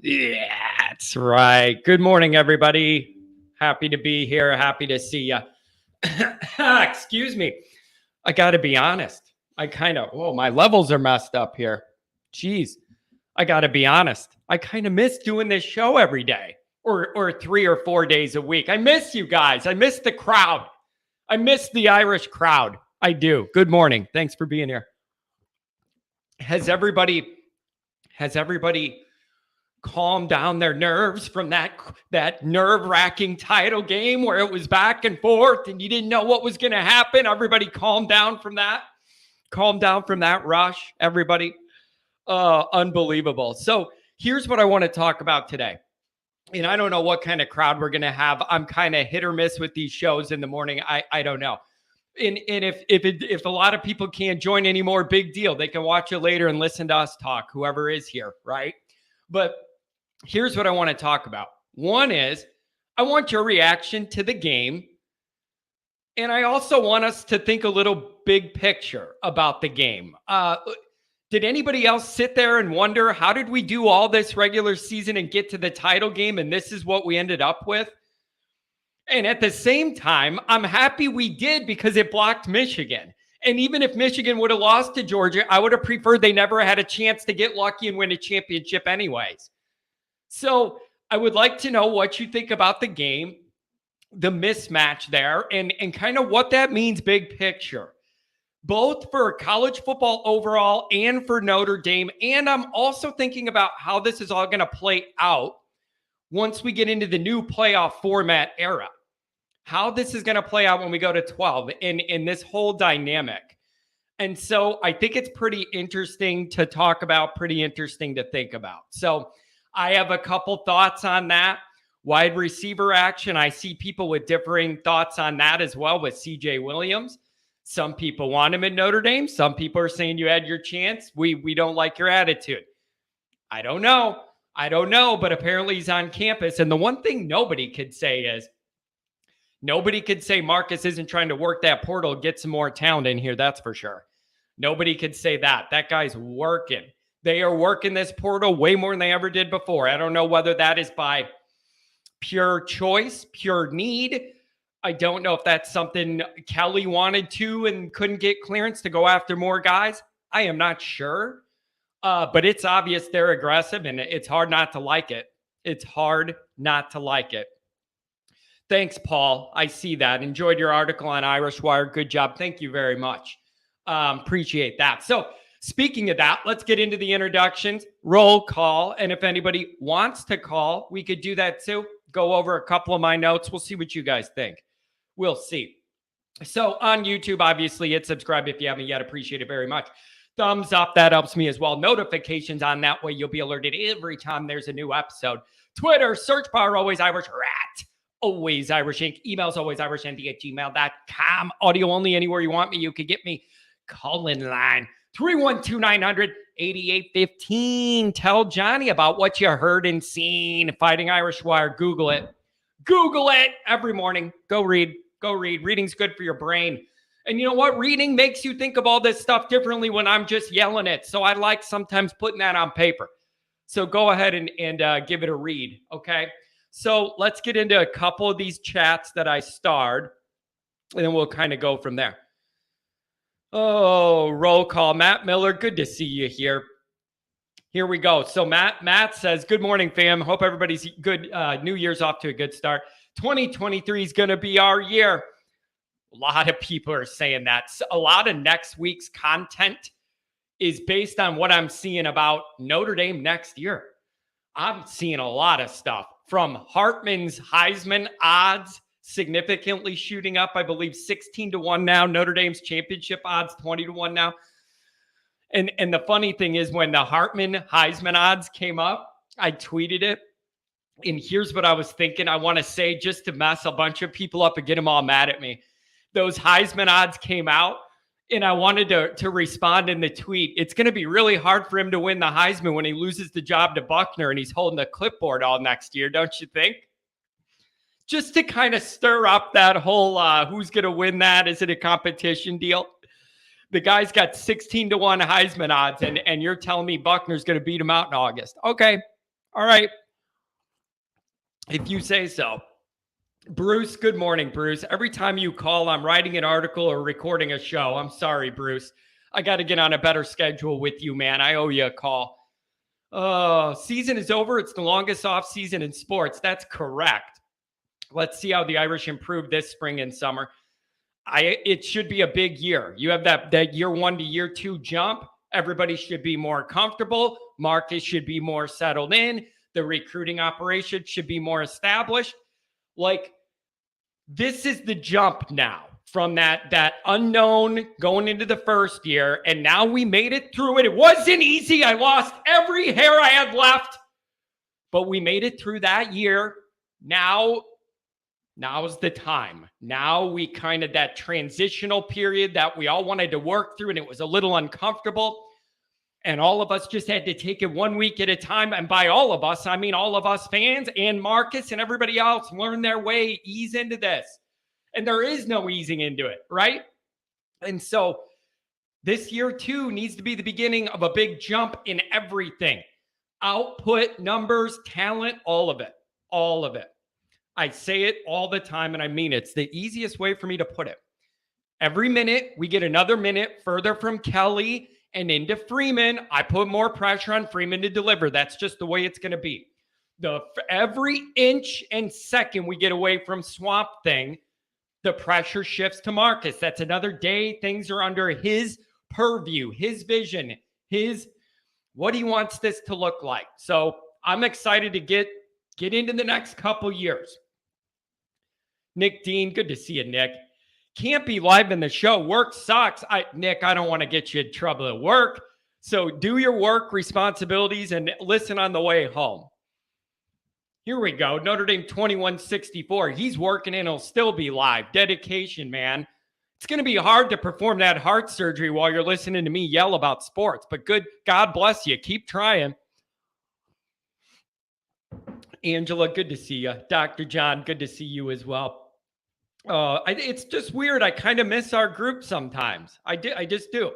Yeah, that's right. Good morning, everybody. Happy to be here. Happy to see you. Excuse me. I got to be honest. My levels are messed up here. Jeez. I got to be honest. I kind of miss doing this show every day or 3 or 4 days a week. I miss you guys. I miss the crowd. I miss the Irish crowd. I do. Good morning. Thanks for being here. Has everybody calm down their nerves from that nerve-wracking title game where it was back and forth and you didn't know what was going to happen? Everybody calm down from that. Calm down from that rush, everybody. Unbelievable. So here's what I want to talk about today. And I don't know what kind of crowd we're going to have. I'm kind of hit or miss with these shows in the morning. I don't know. And if a lot of people can't join anymore, big deal. They can watch it later and listen to us talk, whoever is here, right? But here's what I want to talk about. One is I want your reaction to the game. And I also want us to think a little big picture about the game. Did anybody else sit there and wonder, how did we do all this regular season and get to the title game? And this is what we ended up with. And at the same time, I'm happy we did because it blocked Michigan. And even if Michigan would have lost to Georgia, I would have preferred they never had a chance to get lucky and win a championship anyways. So I would like to know what you think about the game, the mismatch there, and kind of what that means big picture, both for college football overall and for Notre Dame. And I'm also thinking about how this is all going to play out once we get into the new playoff format era, how this is going to play out when we go to 12 in this whole dynamic. And so I think it's pretty interesting to talk about, pretty interesting to think about. So I have a couple thoughts on that. Wide receiver action. I see people with differing thoughts on that as well with CJ Williams. Some people want him at Notre Dame. Some people are saying you had your chance. We don't like your attitude. I don't know, but apparently he's on campus. And the one thing nobody could say is, nobody could say Marcus isn't trying to work that portal, get some more talent in here. That's for sure. Nobody could say that. That guy's working. They are working this portal way more than they ever did before. I don't know whether that is by pure choice, pure need. I don't know if that's something Kelly wanted to and couldn't get clearance to go after more guys. I am not sure. But it's obvious they're aggressive, and it's hard not to like it. It's hard not to like it. Thanks, Paul. I see that. Enjoyed your article on Irish Wire. Good job. Thank you very much. Appreciate that. So speaking of that, let's get into the introductions. Roll call. And if anybody wants to call, we could do that too. Go over a couple of my notes. We'll see what you guys think. We'll see. So on YouTube, obviously, hit subscribe if you haven't yet. Appreciate it very much. Thumbs up. That helps me as well. Notifications on that way. You'll be alerted every time there's a new episode. Twitter, search bar, Always Irish Rat. Always Irish Inc. Emails, alwaysirishandy@gmail.com. Audio only anywhere you want me. You could get me. Call-in line 312-900-8815. Tell Johnny about what you heard and seen. Fighting Irish Wire. Google it. Google it every morning. Go read. Go read. Reading's good for your brain. And you know what? Reading makes you think of all this stuff differently when I'm just yelling it. So I like sometimes putting that on paper. So go ahead and give it a read. Okay. So let's get into a couple of these chats that I starred, and then we'll kind of go from there. Oh, roll call. Matt Miller, good to see you here. Here we go. So Matt says, good morning, fam. Hope everybody's good. New Year's off to a good start. 2023 is going to be our year. A lot of people are saying that. A lot of next week's content is based on what I'm seeing about Notre Dame next year. I'm seeing a lot of stuff from Hartman's Heisman odds significantly shooting up. I believe 16-1 now. Notre Dame's championship odds 20-1 now. And the funny thing is, when the Hartman Heisman odds came up, I tweeted it. And here's what I was thinking. I want to say, just to mess a bunch of people up and get them all mad at me. Those Heisman odds came out, and I wanted to respond in the tweet. It's going to be really hard for him to win the Heisman when he loses the job to Buckner and he's holding the clipboard all next year, don't you think? Just to kind of stir up that whole who's going to win that? Is it a competition deal? The guy's got 16-1 Heisman odds, and you're telling me Buckner's going to beat him out in August. Okay. All right. If you say so. Bruce, good morning, Bruce. Every time you call, I'm writing an article or recording a show. I'm sorry, Bruce. I got to get on a better schedule with you, man. I owe you a call. Season is over. It's the longest off season in sports. That's correct. Let's see how the Irish improve this spring and summer. It should be a big year. You have that year 1 to year 2 jump. Everybody should be more comfortable. Marcus should be more settled in. The recruiting operation should be more established. Like, this is the jump now from that unknown going into the first year. And now we made it through it. It wasn't easy. I lost every hair I had left, but we made it through that year. Now's the time. Now we kind of that transitional period that we all wanted to work through, and it was a little uncomfortable. And all of us just had to take it 1 week at a time. And by all of us, I mean all of us fans and Marcus and everybody else learn their way, ease into this. And there is no easing into it, right? And so this year too needs to be the beginning of a big jump in everything. Output, numbers, talent, all of it. All of it. I say it all the time and I mean it. It's the easiest way for me to put it. Every minute, we get another minute further from Kelly and into Freeman. I put more pressure on Freeman to deliver. That's just the way it's going to be. Every inch and second we get away from Swamp Thing, the pressure shifts to Marcus. That's another day. Things are under his purview, his vision, what he wants this to look like. So I'm excited to get into the next couple years. Nick Dean, good to see you, Nick. Can't be live in the show. Work sucks. Nick, I don't want to get you in trouble at work. So do your work responsibilities and listen on the way home. Here we go. Notre Dame 2164. He's working and he'll still be live. Dedication, man. It's going to be hard to perform that heart surgery while you're listening to me yell about sports. But good. God bless you. Keep trying. Angela, good to see you. Dr. John, good to see you as well. It's just weird. I kind of miss our group sometimes. I just do.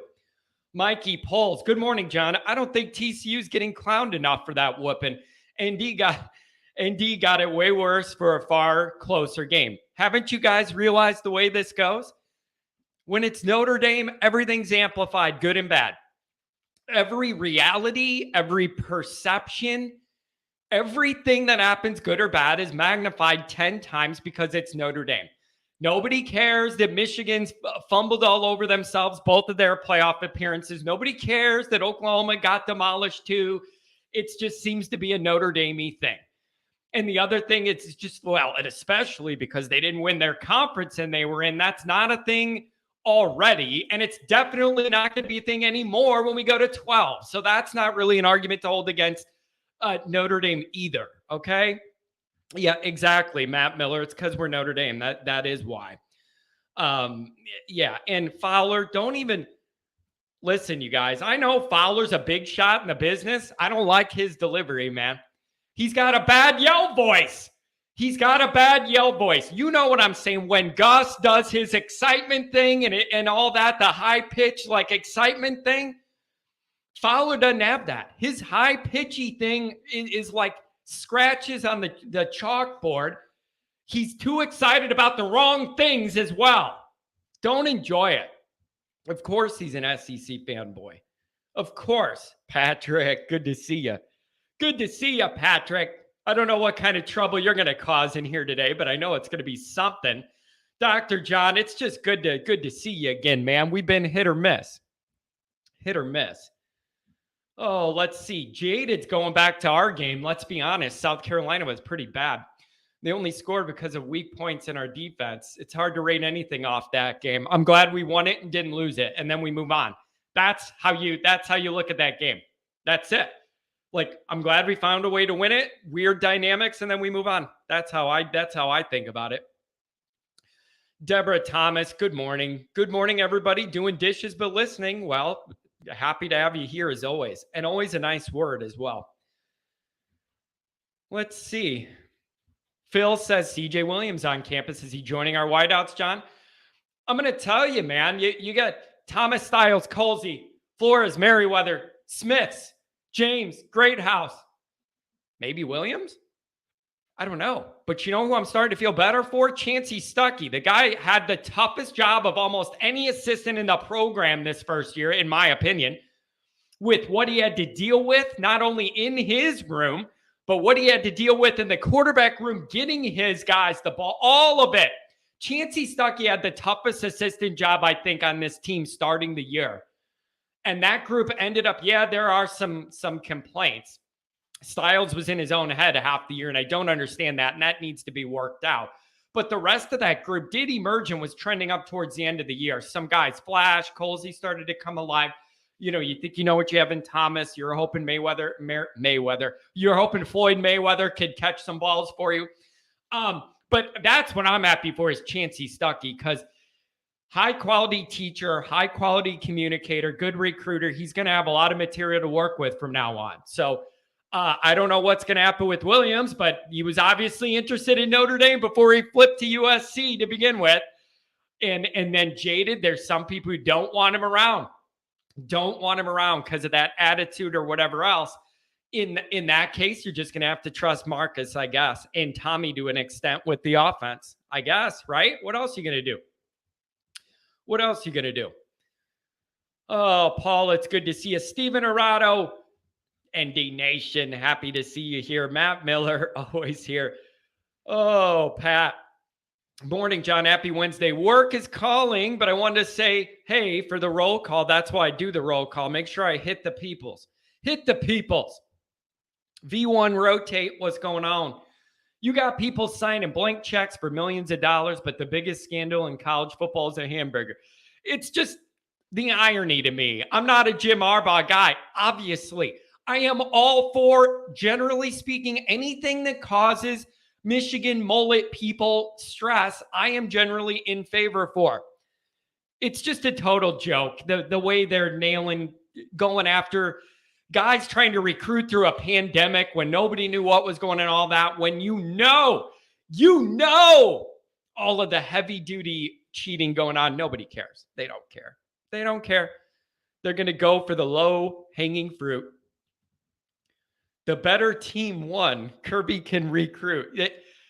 Mikey Poles, good morning, John. I don't think TCU's getting clowned enough for that whooping. ND got it way worse for a far closer game. Haven't you guys realized the way this goes? When it's Notre Dame, everything's amplified, good and bad. Every reality, every perception, everything that happens, good or bad, is magnified 10 times because it's Notre Dame. Nobody cares that Michigan's fumbled all over themselves, both of their playoff appearances. Nobody cares that Oklahoma got demolished too. It just seems to be a Notre Dame-y thing. And the other thing, it's just, well, and especially because they didn't win their conference and they were in, that's not a thing already. And it's definitely not going to be a thing anymore when we go to 12. So that's not really an argument to hold against Notre Dame either. Okay. Yeah, exactly. Matt Miller. It's because we're Notre Dame. That is why. Yeah. And Fowler, don't even listen, you guys. I know Fowler's a big shot in the business. I don't like his delivery, man. He's got a bad yell voice. You know what I'm saying? When Gus does his excitement thing and all that, the high pitch, like excitement thing, Fowler doesn't have that. His high pitchy thing is like scratches on the chalkboard. He's too excited about the wrong things as well. Don't enjoy it. Of course, he's an SEC fanboy. Of course, Patrick. Good to see you. Good to see you, Patrick. I don't know what kind of trouble you're going to cause in here today, but I know it's going to be something. Dr. John, it's just good to see you again, man. We've been hit or miss. Hit or miss. Oh, let's see. Jaded's going back to our game. Let's be honest. South Carolina was pretty bad. They only scored because of weak points in our defense. It's hard to rate anything off that game. I'm glad we won it and didn't lose it, and then we move on. That's how you look at that game. That's it. Like, I'm glad we found a way to win it. Weird dynamics, and then we move on. That's how I think about it. Deborah Thomas, good morning. Good morning, everybody. Doing dishes but listening. Well, happy to have you here as always. And always a nice word as well. Let's see. Phil says CJ Williams on campus. Is he joining our wideouts, John? I'm going to tell you, man. You got Thomas Styles, Colsey, Flores, Merriweather, Smiths, James, Greathouse. Maybe Williams? I don't know. But you know who I'm starting to feel better for? Chancey Stuckey. The guy had the toughest job of almost any assistant in the program this first year, in my opinion, with what he had to deal with, not only in his room, but what he had to deal with in the quarterback room, getting his guys the ball, all of it. Chancey Stuckey had the toughest assistant job, I think, on this team starting the year. And that group ended up, there are some complaints. Styles was in his own head half the year, and I don't understand that, and that needs to be worked out. But the rest of that group did emerge and was trending up towards the end of the year. Some guys flash. Colsey started to come alive. You know, you think you know what you have in Thomas. You're hoping Mayweather. You're hoping Floyd Mayweather could catch some balls for you. But that's what I'm happy for is Chancey Stuckey, because high-quality teacher, high-quality communicator, good recruiter. He's going to have a lot of material to work with from now on. So I don't know what's going to happen with Williams, but he was obviously interested in Notre Dame before he flipped to USC to begin with. And then jaded. There's some people who don't want him around because of that attitude or whatever else. In that case, you're just going to have to trust Marcus, I guess, and Tommy to an extent with the offense, I guess, right? What else are you going to do? Oh, Paul, it's good to see you. Steven Arado, ND Nation, happy to see you here. Matt Miller, always here. Oh, Pat. Morning, John. Happy Wednesday. Work is calling, but I wanted to say, hey, for the roll call, that's why I do the roll call. Make sure I hit the peoples. V1 rotate, what's going on? You got people signing blank checks for millions of dollars, but the biggest scandal in college football is a hamburger. It's just the irony to me. I'm not a Jim Harbaugh guy, obviously. I am all for, generally speaking, anything that causes Michigan mullet people stress, I am generally in favor for. It's just a total joke, the way they're going after guys trying to recruit through a pandemic when nobody knew what was going on and all that, when you know all of the heavy-duty cheating going on. Nobody cares. They don't care. They're going to go for the low-hanging fruit. The better team won. Kirby can recruit.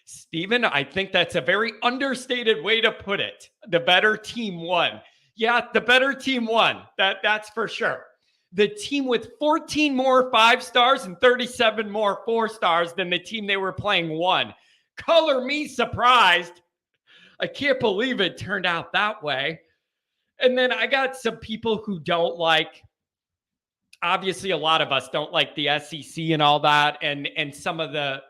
Stephen, I think that's a very understated way to put it. The better team won. Yeah, the better team won. That's for sure. The team with 14 more 5 stars and 37 more 4 stars than the team they were playing won. Color me surprised. I can't believe it turned out that way. And then I got some people who don't like, obviously a lot of us don't like the SEC and all that, and some of the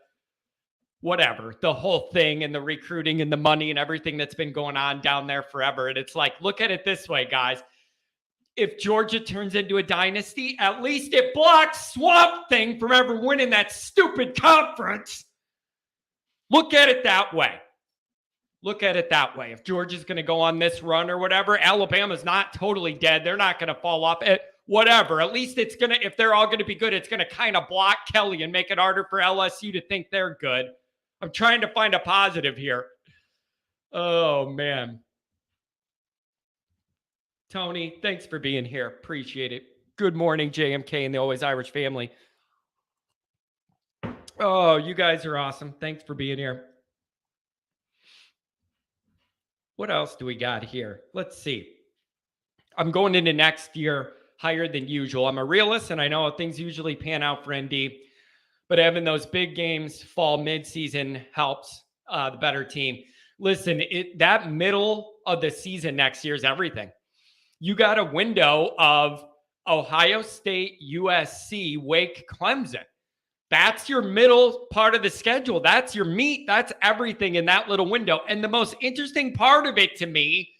whatever, the whole thing and the recruiting and the money and everything that's been going on down there forever. And it's like, look at it this way, guys. If Georgia turns into a dynasty, at least it blocks Swamp Thing from ever winning that stupid conference. Look at it that way. If Georgia's going to go on this run or whatever, Alabama's not totally dead. They're not going to fall off. Whatever. At least it's going to, if they're all going to be good, it's going to kind of block Kelly and make it harder for LSU to think they're good. I'm trying to find a positive here. Oh, man. Tony, thanks for being here. Appreciate it. Good morning, JMK and the Always Irish family. Oh, you guys are awesome. Thanks for being here. What else do we got here? Let's see. I'm going into next year higher than usual. I'm a realist, and I know how things usually pan out for ND, but having those big games fall midseason helps the better team. Listen, that middle of the season next year is everything. You got a window of Ohio State, USC, Wake, Clemson. That's your middle part of the schedule. That's your meat. That's everything in that little window. And the most interesting part of it to me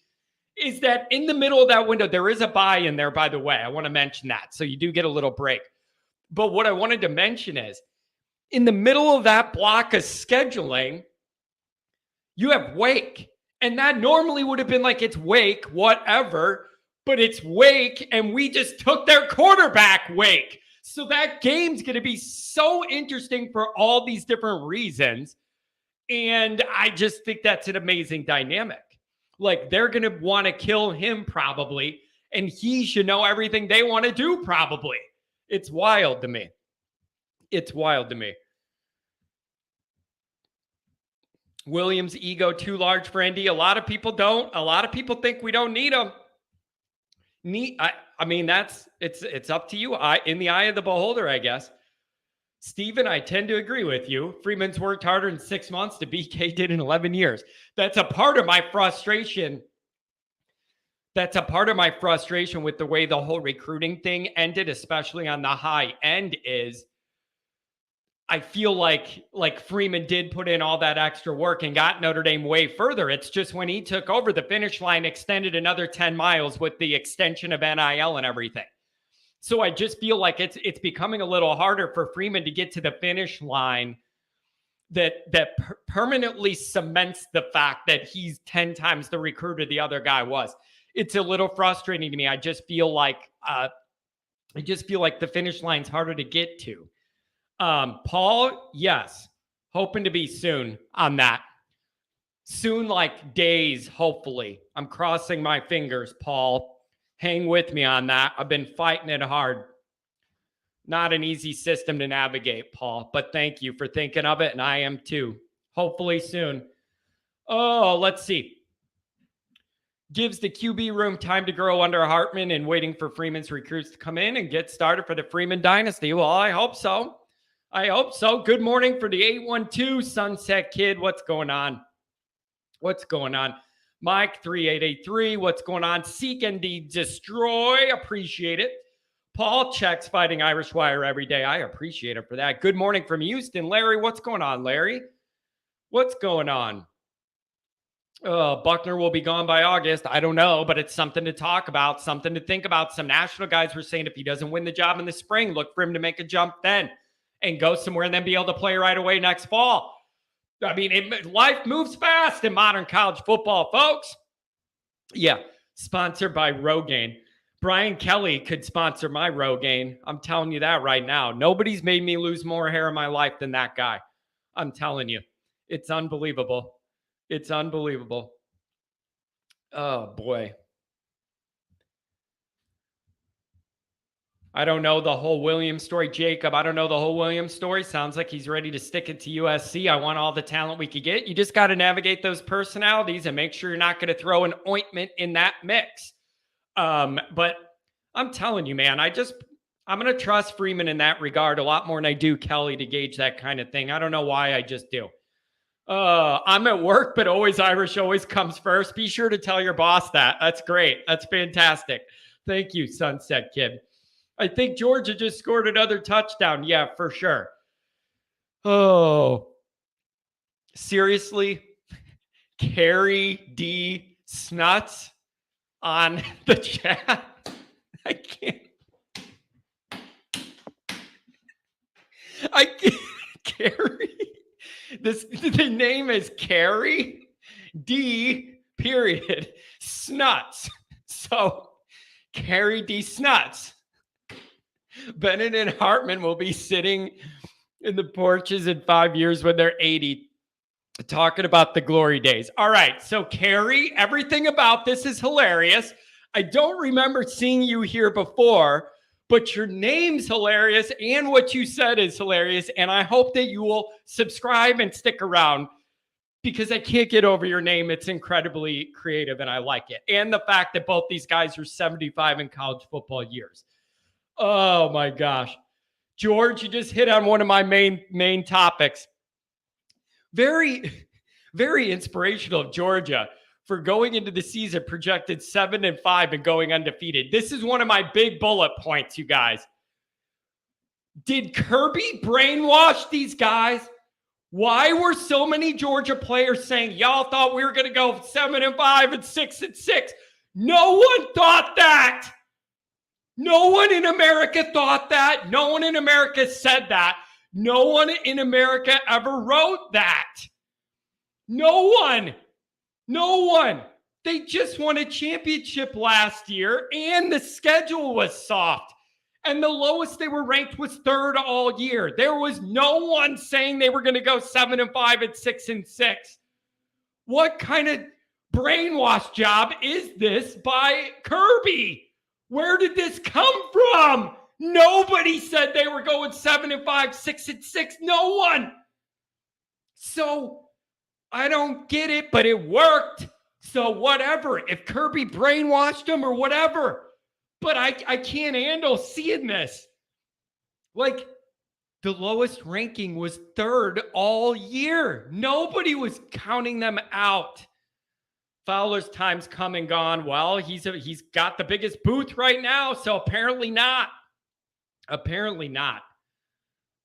is that in the middle of that window, there is a bye in there, by the way. I want to mention that. So you do get a little break. But what I wanted to mention is in the middle of that block of scheduling, you have Wake. And that normally would have been like, it's Wake, whatever. But it's Wake, and we just took their quarterback, Wake. So that game's going to be so interesting for all these different reasons. And I just think that's an amazing dynamic. Like, they're going to want to kill him probably, and he should know everything they want to do probably. It's wild to me. Williams' ego too large for Indy. A lot of people don't. A lot of people think we don't need him. I mean, it's up to you. In the eye of the beholder, I guess. Stephen, I tend to agree with you. Freeman's worked harder in 6 months than BK did in 11 years. That's a part of my frustration. That's a part of my frustration with the way the whole recruiting thing ended, especially on the high end, is I feel like Freeman did put in all that extra work and got Notre Dame way further. It's just when he took over, the finish line extended another 10 miles with the extension of NIL and everything. So I just feel like it's becoming a little harder for Freeman to get to the finish line that permanently cements the fact that he's 10 times the recruiter the other guy was. It's a little frustrating to me. I just feel like the finish line's harder to get to. Paul, yes, hoping to be soon on that. Soon, like days, hopefully. I'm crossing my fingers, Paul. Hang with me on that. I've been fighting it hard. Not an easy system to navigate, Paul, but thank you for thinking of it, and I am too. Hopefully soon. Oh, let's see. Gives the QB room time to grow under Hartman and waiting for Freeman's recruits to come in and get started for the Freeman dynasty. Well, I hope so. I hope so. Good morning for the 812 Sunset Kid. What's going on? What's going on? Mike 3883, what's going on? Seek and destroy. Appreciate it. Paul checks Fighting Irish Wire every day. I appreciate it for that. Good morning from Houston. Larry, what's going on, Larry? What's going on? Buckner will be gone by August. I don't know, but it's something to talk about, something to think about. Some national guys were saying if he doesn't win the job in the spring, look for him to make a jump then and go somewhere and then be able to play right away next fall. I mean, life moves fast in modern college football, folks. Yeah, sponsored by Rogaine. Brian Kelly could sponsor my Rogaine. I'm telling you that right now. Nobody's made me lose more hair in my life than that guy. I'm telling you. It's unbelievable. It's unbelievable. Oh, boy. I don't know the whole Williams story. Jacob, I don't know the whole Williams story. Sounds like he's ready to stick it to USC. I want all the talent we could get. You just got to navigate those personalities and make sure you're not going to throw an ointment in that mix. But I'm telling you, man, I'm going to trust Freeman in that regard a lot more than I do Kelly to gauge that kind of thing. I don't know why, I just do. I'm at work, but always Irish always comes first. Be sure to tell your boss that. That's great. That's fantastic. Thank you, Sunset Kid. I think Georgia just scored another touchdown. Yeah, for sure. Oh, seriously? Carrie D. Snuts on the chat? I can't. Carrie. The name is Carrie D. period. Snuts. So, Carrie D. Snuts. Bennett and Hartman will be sitting in the porches in 5 years when they're 80, talking about the glory days. All right. So, Carrie, everything about this is hilarious. I don't remember seeing you here before, but your name's hilarious and what you said is hilarious. And I hope that you will subscribe and stick around because I can't get over your name. It's incredibly creative and I like it. And the fact that both these guys are 75 in college football years. Oh my gosh. George, you just hit on one of my main topics. Very, very inspirational of Georgia for going into the season projected 7-5 and going undefeated. This is one of my big bullet points, you guys. Did Kirby brainwash these guys? Why were so many Georgia players saying, y'all thought we were going to go 7-5 and 6-6? No one thought that. No one in America thought that. No one in America said that. No one in America ever wrote that. No one. No one. They just won a championship last year, and the schedule was soft. And the lowest they were ranked was third all year. There was no one saying they were going to go 7-5 and 6-6. What kind of brainwash job is this by Kirby? Where did this come from? Nobody said they were going 7-5, 6-6. No one. So I don't get it, but it worked. So whatever, if Kirby brainwashed him or whatever, but I can't handle seeing this. Like, the lowest ranking was third all year. Nobody was counting them out. Fowler's time's come and gone. Well, he's got the biggest booth right now, so apparently not. Apparently not.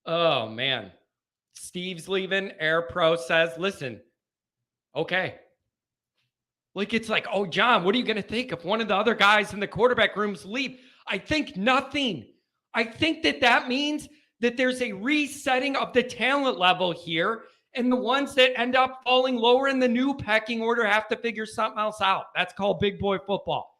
Oh, man. Steve's leaving. Air Pro says, listen, okay. Like, it's like, oh, John, what are you going to think if one of the other guys in the quarterback rooms leave? I think nothing. I think that means that there's a resetting of the talent level here, and the ones that end up falling lower in the new pecking order have to figure something else out. That's called big boy football.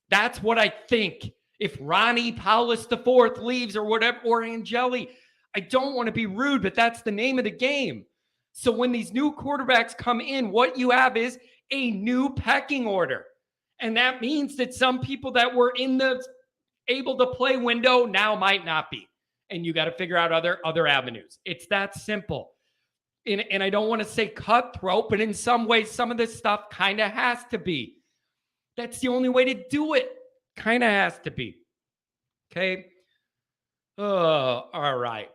That's what I think. If Ronnie Paulus IV leaves or whatever, or Angeli, I don't want to be rude, but that's the name of the game. So when these new quarterbacks come in, what you have is a new pecking order. And that means that some people that were in the able to play window now might not be. And you got to figure out other avenues. It's that simple. And I don't want to say cutthroat, but in some ways, some of this stuff kind of has to be. That's the only way to do it. Kind of has to be. Okay. Oh, all right.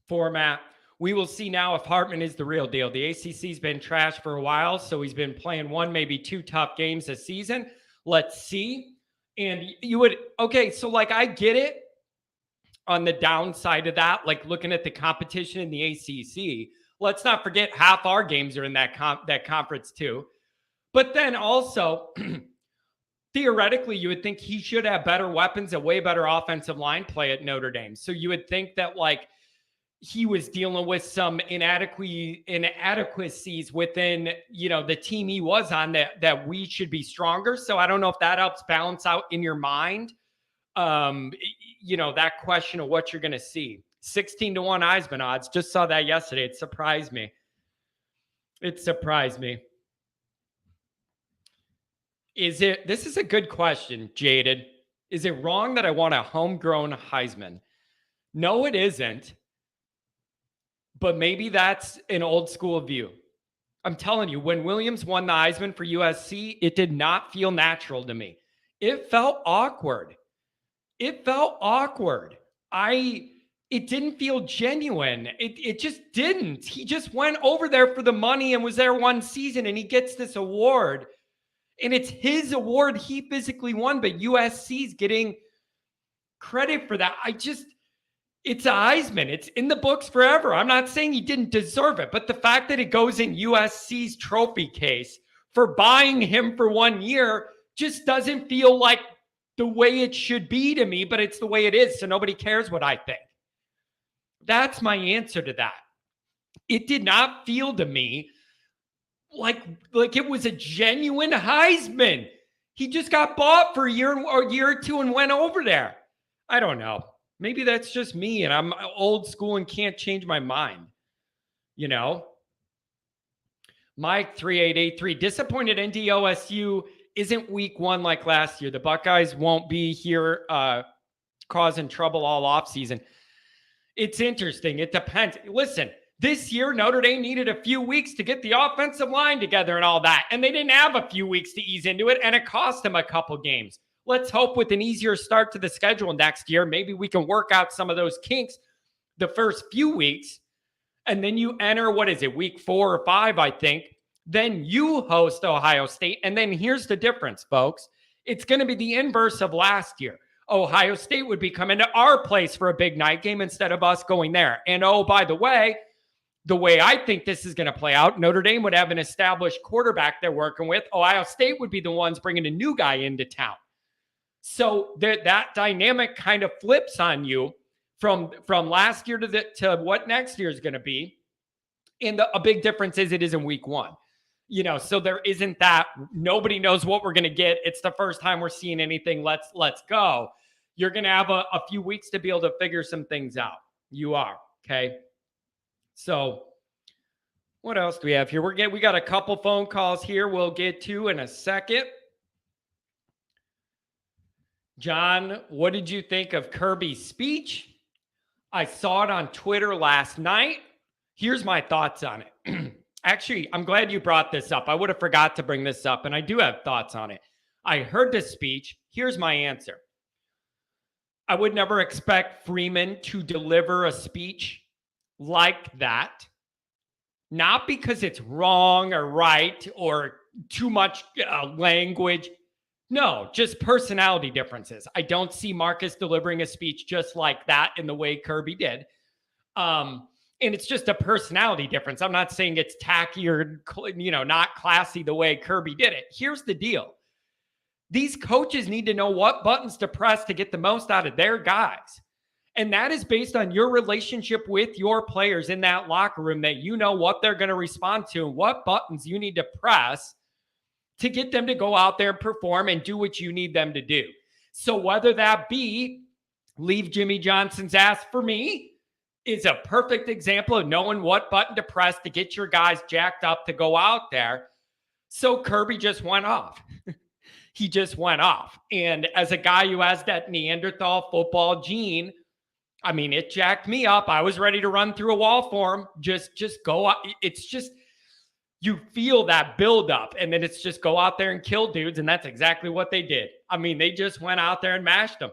Format. We will see now if Hartman is the real deal. The ACC's been trash for a while, so he's been playing one, maybe two tough games a season. Let's see. And you would, okay, so like I get it on the downside of that, like looking at the competition in the ACC. Let's not forget half our games are in that conference too. But then also, theoretically, you would think he should have better weapons, a way better offensive line play at Notre Dame. So you would think that like he was dealing with some inadequacies within, you know, the team he was on that we should be stronger. So I don't know if that helps balance out in your mind, you know, that question of what you're going to see. 16-1 Heisman odds. Just saw that yesterday. It surprised me. This is a good question, Jaded. Is it wrong that I want a homegrown Heisman? No, it isn't. But maybe that's an old school view. I'm telling you, when Williams won the Heisman for USC, it did not feel natural to me. It felt awkward. It didn't feel genuine. It just didn't. He just went over there for the money and was there one season, and he gets this award. And it's his award he physically won, but USC's getting credit for that. It's a Heisman. It's in the books forever. I'm not saying he didn't deserve it, but the fact that it goes in USC's trophy case for buying him for 1 year just doesn't feel like the way it should be to me, but it's the way it is, so nobody cares what I think. That's my answer to that. It did not feel to me like it was a genuine Heisman. He just got bought for a year or two and went over there. I don't know. Maybe that's just me and I'm old school and can't change my mind. You know? Mike 3883, disappointed NDOSU isn't week one like last year. The Buckeyes won't be here causing trouble all offseason. It's interesting. It depends. Listen, this year, Notre Dame needed a few weeks to get the offensive line together and all that. And they didn't have a few weeks to ease into it, and it cost them a couple games. Let's hope with an easier start to the schedule next year, maybe we can work out some of those kinks the first few weeks. And then you enter, week 4 or 5, I think. Then you host Ohio State. And then here's the difference, folks. It's going to be the inverse of last year. Ohio State would be coming to our place for a big night game instead of us going there. And oh, by the way I think this is going to play out, Notre Dame would have an established quarterback they're working with. Ohio State would be the ones bringing a new guy into town. So that dynamic kind of flips on you from last year to what next year is going to be. And a big difference is it is in week 1. You know, so there isn't that. Nobody knows what we're going to get. It's the first time we're seeing anything. Let's go. You're going to have a few weeks to be able to figure some things out. You are. Okay. So what else do we have here? We got a couple phone calls here we'll get to in a second. John, what did you think of Kirby's speech? I saw it on Twitter last night. Here's my thoughts on it. Actually, I'm glad you brought this up. I would have forgot to bring this up, and I do have thoughts on it. I heard this speech. Here's my answer. I would never expect Freeman to deliver a speech like that. Not because it's wrong or right or too much language. No, just personality differences. I don't see Marcus delivering a speech just like that in the way Kirby did. And it's just a personality difference. I'm not saying it's tacky or, not classy the way Kirby did it. Here's the deal. These coaches need to know what buttons to press to get the most out of their guys. And that is based on your relationship with your players in that locker room, that you know what they're going to respond to and what buttons you need to press to get them to go out there and perform and do what you need them to do. So whether that be leave Jimmy Johnson's ass, for me, is a perfect example of knowing what button to press to get your guys jacked up to go out there. So Kirby just went off. He just went off. And as a guy who has that Neanderthal football gene, I mean, it jacked me up. I was ready to run through a wall for him. Just go out. It's just, you feel that build up, and then it's just go out there and kill dudes. And that's exactly what they did. I mean, they just went out there and mashed them.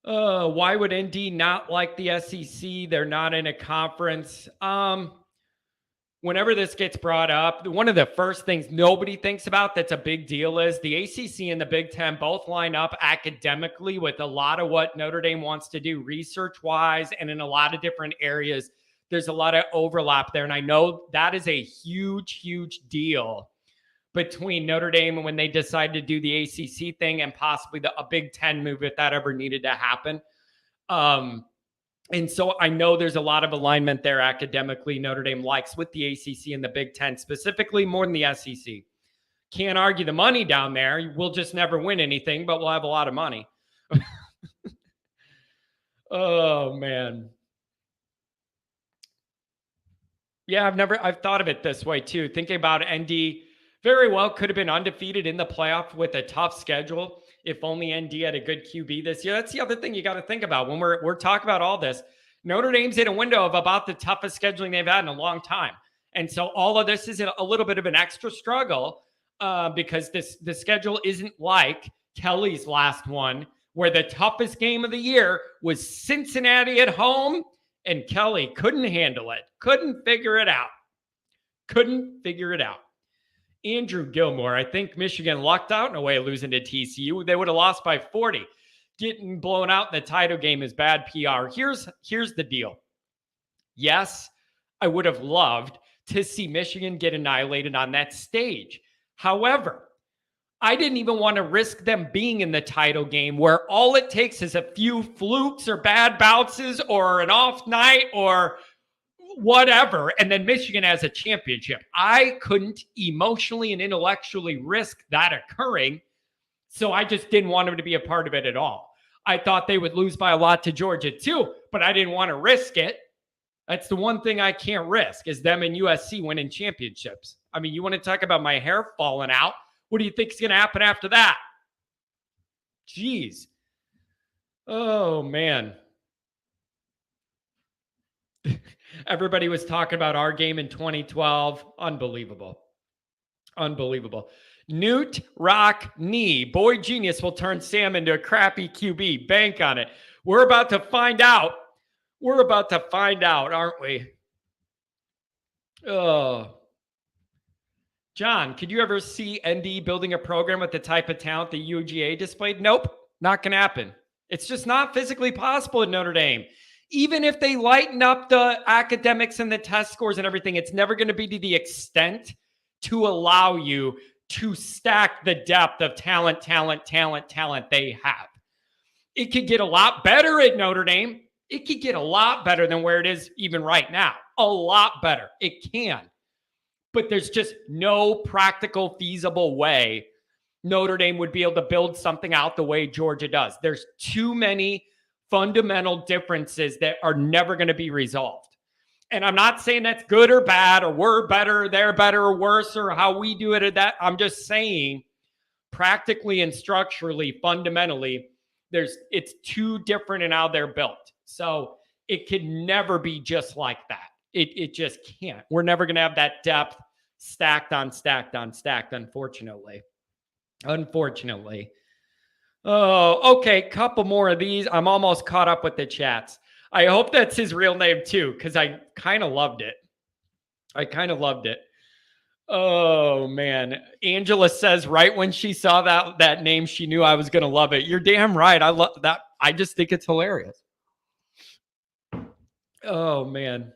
Why would ND not like the SEC? They're not in a conference. Whenever this gets brought up, one of the first things nobody thinks about that's a big deal is the ACC and the Big Ten both line up academically with a lot of what Notre Dame wants to do research-wise, and in a lot of different areas. There's a lot of overlap there, and I know that is a huge, huge deal between Notre Dame and when they decided to do the ACC thing and possibly a Big Ten move if that ever needed to happen. And so I know there's a lot of alignment there academically Notre Dame likes with the ACC and the Big Ten, specifically more than the SEC. Can't argue the money down there. We'll just never win anything, but we'll have a lot of money. Oh, man. Yeah, I've thought of it this way too. Thinking about ND very well could have been undefeated in the playoff with a tough schedule. If only ND had a good QB this year. That's the other thing you got to think about when we're talking about all this. Notre Dame's in a window of about the toughest scheduling they've had in a long time. And so all of this is a little bit of an extra struggle because the schedule isn't like Kelly's last one, where the toughest game of the year was Cincinnati at home, and Kelly couldn't handle it, couldn't figure it out. Andrew Gilmore, I think Michigan lucked out in a way losing to TCU. They would have lost by 40. Getting blown out in the title game is bad PR. Here's the deal. Yes, I would have loved to see Michigan get annihilated on that stage. However, I didn't even want to risk them being in the title game where all it takes is a few flukes or bad bounces or an off night or whatever, and then Michigan has a championship. I couldn't emotionally and intellectually risk that occurring, so I just didn't want them to be a part of it at all. I thought they would lose by a lot to Georgia too, but I didn't want to risk it. That's the one thing I can't risk, is them and USC winning championships. I mean, you want to talk about my hair falling out? What do you think is going to happen after that? Jeez. Oh, man. Everybody was talking about our game in 2012. Unbelievable. Newt Rock Knee. Boy genius will turn Sam into a crappy QB. Bank on it. We're about to find out. Aren't we? Oh. John, could you ever see ND building a program with the type of talent the UGA displayed? Nope, not going to happen. It's just not physically possible at Notre Dame. Even if they lighten up the academics and the test scores and everything, it's never going to be to the extent to allow you to stack the depth of talent they have. It could get a lot better at Notre Dame. It could get a lot better than where it is even right now. A lot better. It can. But there's just no practical, feasible way Notre Dame would be able to build something out the way Georgia does. There's too many fundamental differences that are never going to be resolved. And I'm not saying that's good or bad, or we're better, they're better or worse, or how we do it or that. I'm just saying practically and structurally, fundamentally, It's too different in how they're built. So it can never be just like that. It just can't. We're never going to have that depth stacked on stacked on stacked, unfortunately. Oh, okay. Couple more of these. I'm almost caught up with the chats. I hope that's his real name too, because I kind of loved it. Oh man. Angela says right when she saw that name, she knew I was going to love it. You're damn right. I love that. I just think it's hilarious. Oh man.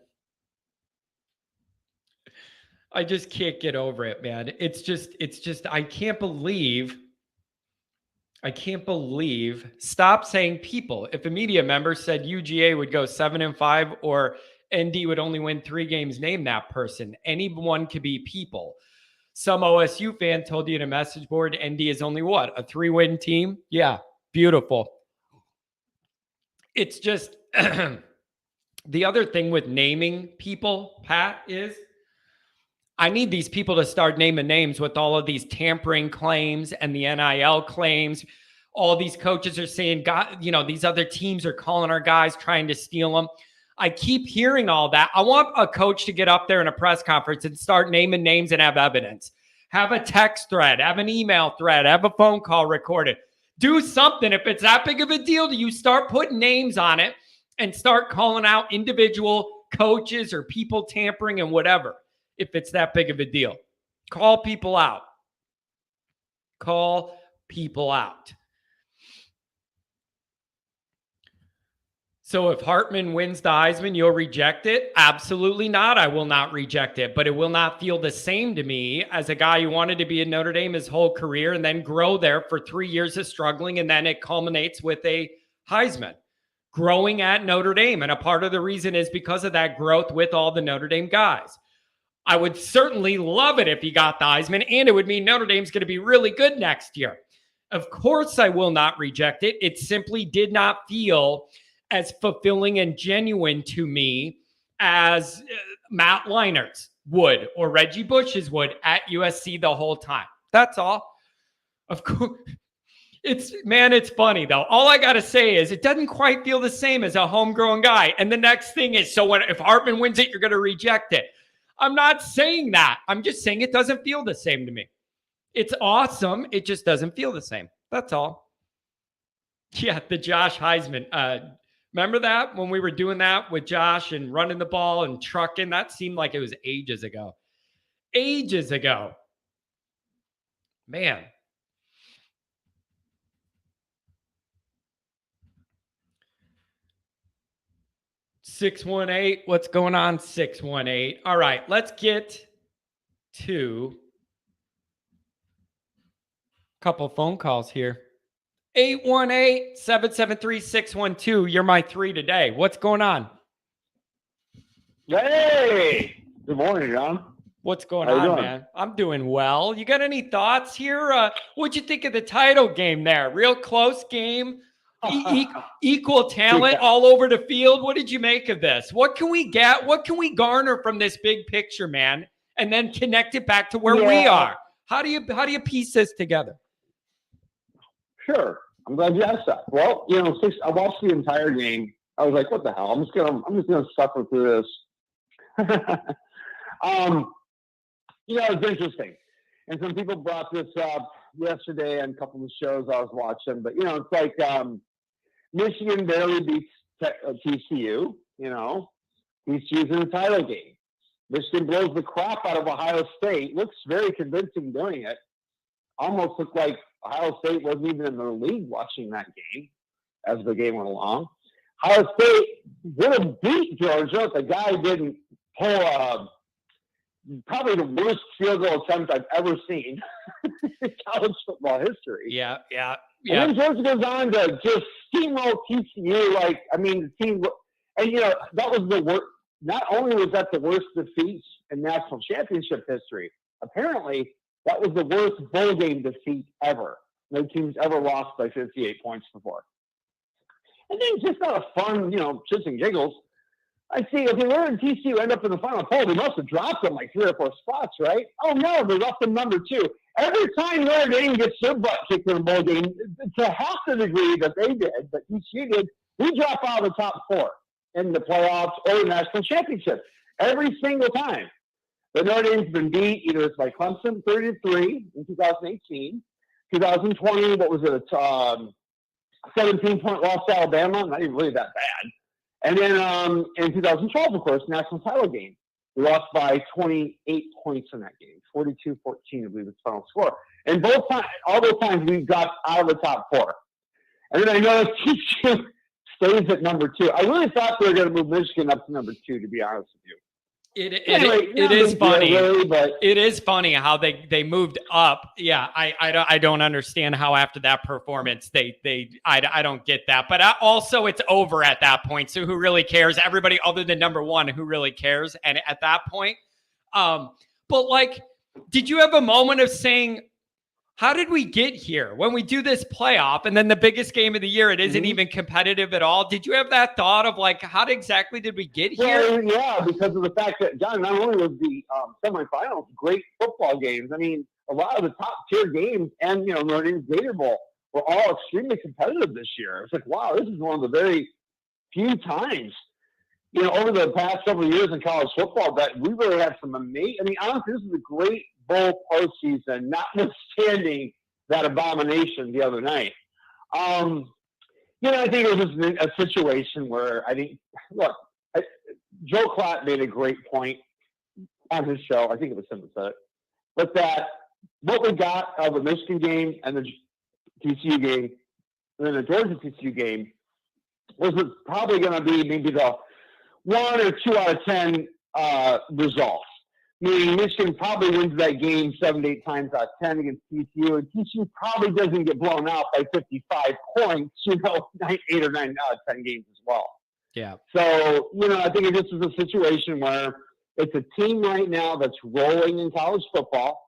I just can't get over it, man. It's just I can't believe. Stop saying people. If a media member said UGA would go 7-5 or ND would only win 3 games, name that person. Anyone could be people. Some OSU fan told you in a message board, ND is only what? A 3-win team? Yeah, beautiful. It's just the other thing with naming people, Pat, is I need these people to start naming names with all of these tampering claims and the NIL claims. All these coaches are saying, God, these other teams are calling our guys, trying to steal them. I keep hearing all that. I want a coach to get up there in a press conference and start naming names and have evidence. Have a text thread, have an email thread, have a phone call recorded. Do something. If it's that big of a deal to you, start putting names on it and start calling out individual coaches or people tampering and whatever. If it's that big of a deal, call people out. So if Hartman wins the Heisman, you'll reject it? Absolutely not. I will not reject it, but it will not feel the same to me as a guy who wanted to be in Notre Dame his whole career and then grow there for 3 years of struggling, and then it culminates with a Heisman. Growing at Notre Dame, and a part of the reason is because of that growth with all the Notre Dame guys. I would certainly love it if he got the Heisman, and it would mean Notre Dame's going to be really good next year. Of course, I will not reject it. It simply did not feel as fulfilling and genuine to me as Matt Leinert's would or Reggie Bush's would at USC the whole time. That's all. Of course. It's funny though. All I got to say is it doesn't quite feel the same as a homegrown guy. And the next thing is, so if Hartman wins it, you're going to reject it. I'm not saying that. I'm just saying it doesn't feel the same to me. It's awesome. It just doesn't feel the same. That's all. Yeah, the Josh Heisman. Remember that when we were doing that with Josh and running the ball and trucking? That seemed like it was ages ago. Man. $618. What's going on, 618? All right, let's get to a couple phone calls here. 818-773-612. You're my 3 today. What's going on? Hey, good morning, John. What's going on, man? I'm doing well. You got any thoughts here? What'd you think of the title game there? Real close game. Equal talent all over the field. What did you make of this? What can we get? What can we garner from this big picture, man? And then connect it back to where we are. How do you piece this together? Sure. I'm glad you asked that. Well, I watched the entire game. I was like, what the hell? I'm just gonna suffer through this. It's interesting. And some people brought this up yesterday on a couple of shows I was watching, but it's like Michigan barely beats TCU. TCU's in the title game. Michigan blows the crap out of Ohio State. Looks very convincing doing it. Almost looked like Ohio State wasn't even in the league watching that game as the game went along. Ohio State would have beat Georgia if the guy didn't pull probably the worst field goal attempt I've ever seen in college football history. Yeah. And then Georgia goes on to just steamroll TCU. The team, and that was the worst. Not only was that the worst defeat in national championship history, apparently that was the worst bowl game defeat ever. No team's ever lost by 58 points before. And then just out of fun, shits and giggles, I see. Okay, where did TCU end up in the final poll? They must have dropped them like 3 or 4 spots, right? Oh no, they left them number 2. Every time Notre Dame gets their butt kicked in a bowl game, to half the degree that they did, but TCU did, we drop out of the top 4 in the playoffs or the national championship every single time. But Notre Dame's been beat either it's by Clemson 30-3 in 2018, 2020. What was it? 17-point loss to Alabama. Not even really that bad. And then in 2012, of course, national title game. We lost by 28 points in that game, 42-14, I believe, the final score. And both times, all those times, we got out of the top 4. And then I noticed TCU stays at number 2. I really thought they were going to move Michigan up to number 2, to be honest with you. It is funny. Really, but it is funny how they moved up. Yeah, I don't understand how after that performance I don't get that. But also it's over at that point. So who really cares? Everybody other than number 1, who really cares? And at that point, but like, did you have a moment of saying, how did we get here when we do this playoff and then the biggest game of the year, it isn't even competitive at all? Did you have that thought of like, how exactly did we get here? Well, yeah, because of the fact that, John, not only was the semifinals great football games, I mean, a lot of the top tier games and, Notre Dame's Gator Bowl were all extremely competitive this year. It's like, wow, this is one of the very few times, over the past several years in college football that we really had some amazing, I mean, honestly, this is a great bowl postseason, notwithstanding that abomination the other night. I think it was just a situation where Joe Klatt made a great point on his show. I think it was him that said it. But that what we got out of the Michigan game and the TCU game and then the Georgia TCU game was probably going to be maybe the 1 or 2 out of 10 results. Meaning Michigan probably wins that game 7 to 8 times out of 10 against TCU, and TCU probably doesn't get blown out by 55 points, 8 or 9 out of 10 games as well. Yeah. So, I think this is a situation where it's a team right now that's rolling in college football.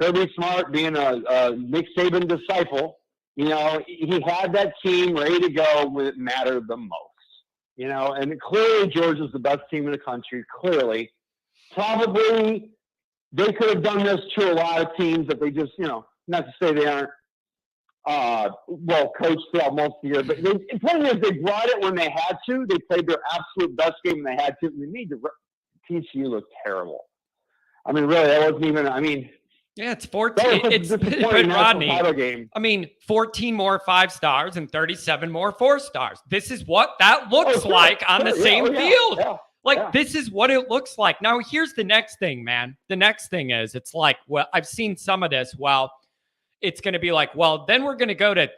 Kirby Smart being a Nick Saban disciple, he had that team ready to go when it mattered the most. And clearly Georgia's the best team in the country, clearly. Probably they could have done this to a lot of teams that they just, not to say they aren't well coached throughout most of the year, but the point is they brought it when they had to. They played their absolute best game when they had to. And they made the TCU look terrible. I mean, really, that wasn't even, yeah, it's 14. It's Rodney. Game. 14 more 5 stars and 37 more 4 stars. This is what that looks like on the same field. Yeah. This is what it looks like. Now, here's the next thing, man. The next thing is it's like, well, I've seen some of this. Well, it's going to be like, well, then we're going to go to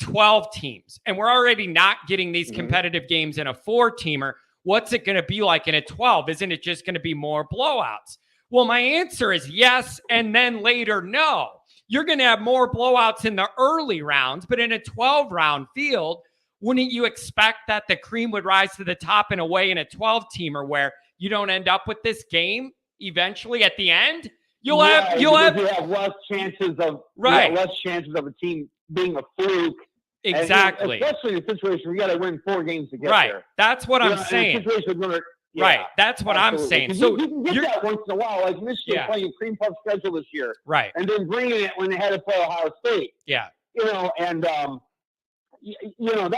12 teams. And we're already not getting these competitive games in a 4-teamer. What's it going to be like in a 12? Isn't it just going to be more blowouts? Well, my answer is yes, and then later, no. You're going to have more blowouts in the early rounds, but in a 12-round field, wouldn't you expect that the cream would rise to the top in a way in a 12-teamer where you don't end up with this game eventually at the end? You'll have less chances of a team being a fluke. Exactly. And especially in a situation where you got to win 4 games to get there. That's what I'm saying. Right. That's what I'm saying. So you can get that once in a while, like Michigan playing a cream puff schedule this year. Right. And then bringing it when they had to play Ohio State. Yeah. That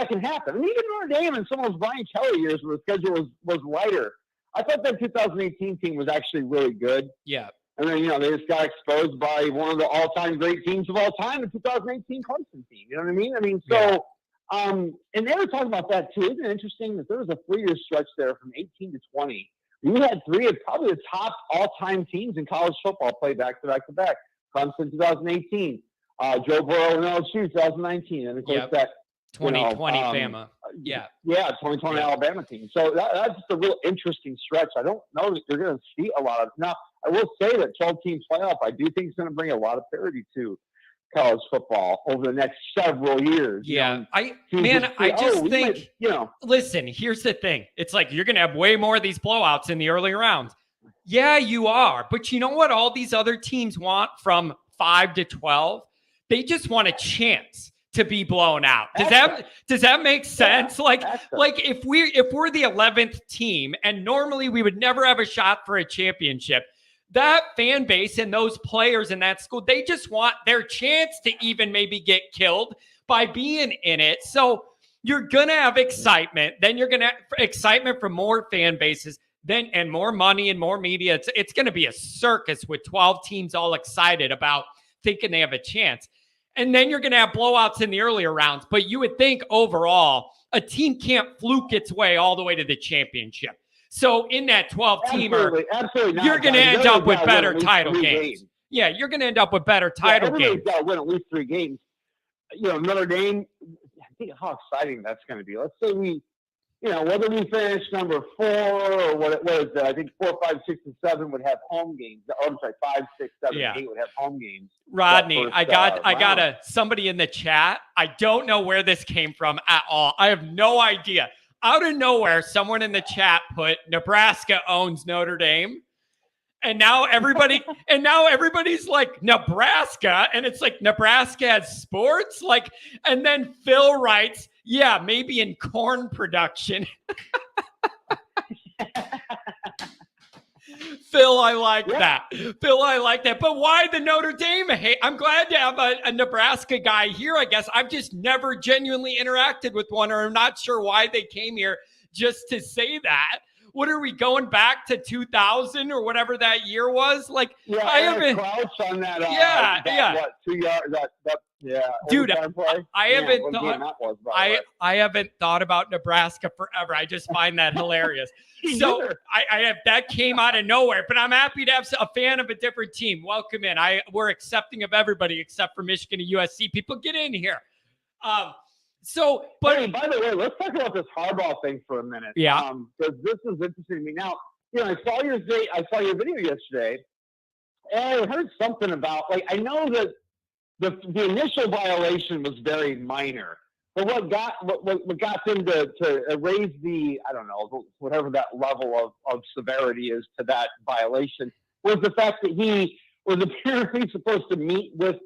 can happen. And even Notre Dame in some of those Brian Kelly years where the schedule was lighter. I thought that 2018 team was actually really good. Yeah. And then, they just got exposed by one of the all-time great teams of all time, the 2018 Clemson team. You know what I mean? And they were talking about that too. Isn't it interesting that there was a 3-year stretch there from 18 to 20? We had 3 of probably the top all-time teams in college football play back-to-back-to-back. Clemson 2018, Joe Burrow and LSU 2019, and of course that 2020 Bama. Yeah, 2020 Alabama team. So that's just a real interesting stretch. I don't know that you're going to see a lot of. Now, I will say that 12-team playoff, I do think is going to bring a lot of parity to college football over the next several years. Yeah, I just think, listen, here's the thing. It's like you're going to have way more of these blowouts in the early rounds. Yeah, you are. But you know what all these other teams want from 5 to 12? They just want a chance to be blown out. Does that make sense? Like if we're the 11th team and normally we would never have a shot for a championship, that fan base and those players in that school, they just want their chance to even maybe get killed by being in it. So you're going to have excitement. Then you're going to have excitement from more fan bases, then and more money and more media. It's going to be a circus with 12 teams all excited about thinking they have a chance. And then you're going to have blowouts in the earlier rounds. But you would think overall, a team can't fluke its way all the way to the championship. So in that 12-teamer, you're going to end up with better title games. Yeah, you're going to end up with better title games. Everybody's got to win at least 3 games. Notre Dame, think how exciting that's going to be. Let's say we, whether we finish number 4 or what it was, I think 4, 5, 6, and 7 would have home games. Oh, I'm sorry, 5, 6, 7, 8 would have home games. Rodney, I got somebody in the chat. I don't know where this came from at all. I have no idea. Out of nowhere, someone in the chat put Nebraska owns Notre Dame. And now everybody's like Nebraska, and it's like Nebraska has sports, like, and then Phil writes, yeah, maybe in corn production. Phil, I like that. Phil, I like that. But why the Notre Dame hate? I'm glad to have a Nebraska guy here, I guess. I've just never genuinely interacted with one, or I'm not sure why they came here just to say that. What are we going back to 2000 or whatever that year was? Like, I haven't. Crouch on that, What, 2 yards? Dude, I haven't thought about Nebraska forever. I just find that hilarious. So I have that came out of nowhere, but I'm happy to have a fan of a different team. Welcome in. We're accepting of everybody except for Michigan and USC. People get in here. But hey, by the way, let's talk about this Harbaugh thing for a minute. Yeah. Because this is interesting to me. Now, I saw your video yesterday, and I heard something about, like, I know that the initial violation was very minor, but what got them to raise the, I don't know, whatever that level of severity is to that violation was the fact that he was apparently supposed to meet with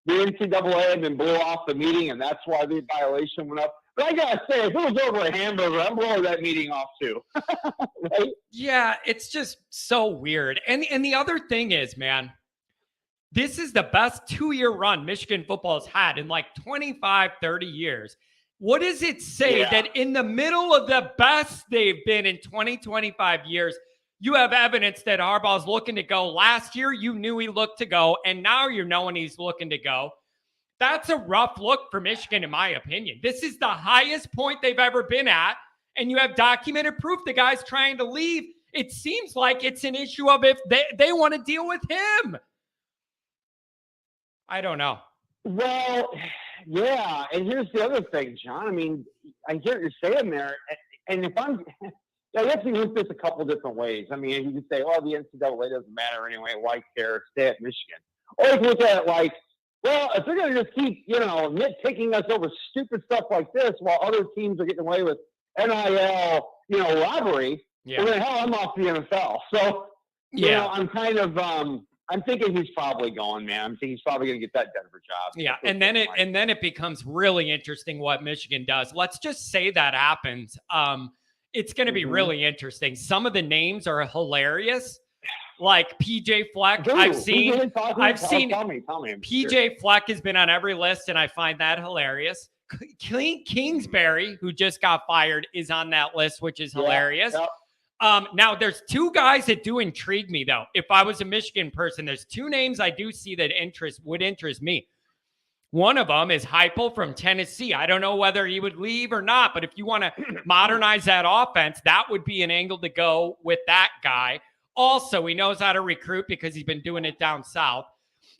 the NCAA and then blew off the meeting, and that's why the violation went up. But I gotta say, if it was over a hamburger, I'm blowing that meeting off too. Right? Yeah, it's just so weird. And the other thing is, man, this is the best 2-year run Michigan football has had in like 25, 30 years. What does it say that in the middle of the best they've been in 20, 25 years, you have evidence that Harbaugh's looking to go? Last year, you knew he looked to go, and now you're knowing he's looking to go. That's a rough look for Michigan, in my opinion. This is the highest point they've ever been at, and you have documented proof the guy's trying to leave. It seems like it's an issue of if they want to deal with him. I don't know. Well, yeah, and here's the other thing, John. I mean, I hear what you're saying there, and if I'm... I guess we look at this a couple different ways. I mean, you could say, well, the NCAA doesn't matter anyway. Why care? Stay at Michigan. Or you can look at it like, well, if they're going to just keep, nitpicking us over stupid stuff like this while other teams are getting away with NIL, robbery, well, then hell, I'm off the NFL. So, I'm kind of, I'm thinking he's probably going, man. I'm thinking he's probably going to get that Denver job. Yeah, and then it becomes really interesting what Michigan does. Let's just say that happens. It's going to be really interesting. Some of the names are hilarious, like PJ Fleck. Dude, I've seen tell me. PJ Fleck has been on every list, and I find that hilarious. Kingsbury, who just got fired, is on that list, which is hilarious. Yeah. Now, there's 2 guys that do intrigue me, though. If I was a Michigan person, there's 2 names I do see that would interest me. One of them is Heupel from Tennessee. I don't know whether he would leave or not, but if you want to modernize that offense, that would be an angle to go with that guy. Also, he knows how to recruit because he's been doing it down south.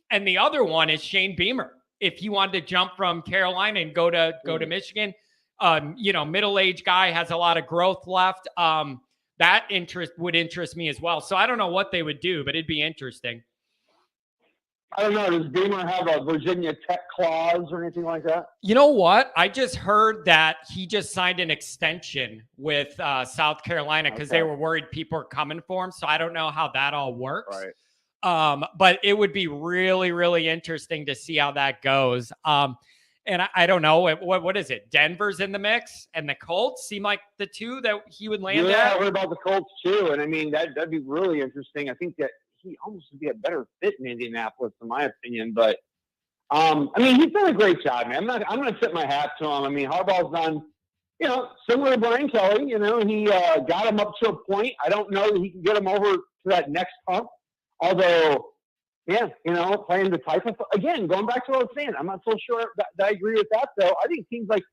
And the other one is Shane Beamer. If he wanted to jump from Carolina and go to Michigan, middle-aged guy, has a lot of growth left. That would interest me as well. So I don't know what they would do, but it'd be interesting. I don't know. Does Beamer have a Virginia Tech clause or anything like that? You know what? I just heard that he just signed an extension with South Carolina because they were worried people were coming for him. So I don't know how that all works. Right. But it would be really, really interesting to see how that goes. And I don't know what is it? Denver's in the mix, and the Colts seem like the two that he would land Yeah, at. I heard about the Colts too, and I mean that'd be really interesting. I think that he almost would be a better fit in Indianapolis, in my opinion. But I mean, he's done a great job, man. I'm going to tip my hat to him. I mean, Harbaugh's done, similar to Brian Kelly. He got him up to a point. I don't know that he can get him over to that next hump. Although, yeah, playing the type of, again, going back to what I was saying, I'm not so sure that I agree with that, though. I think teams like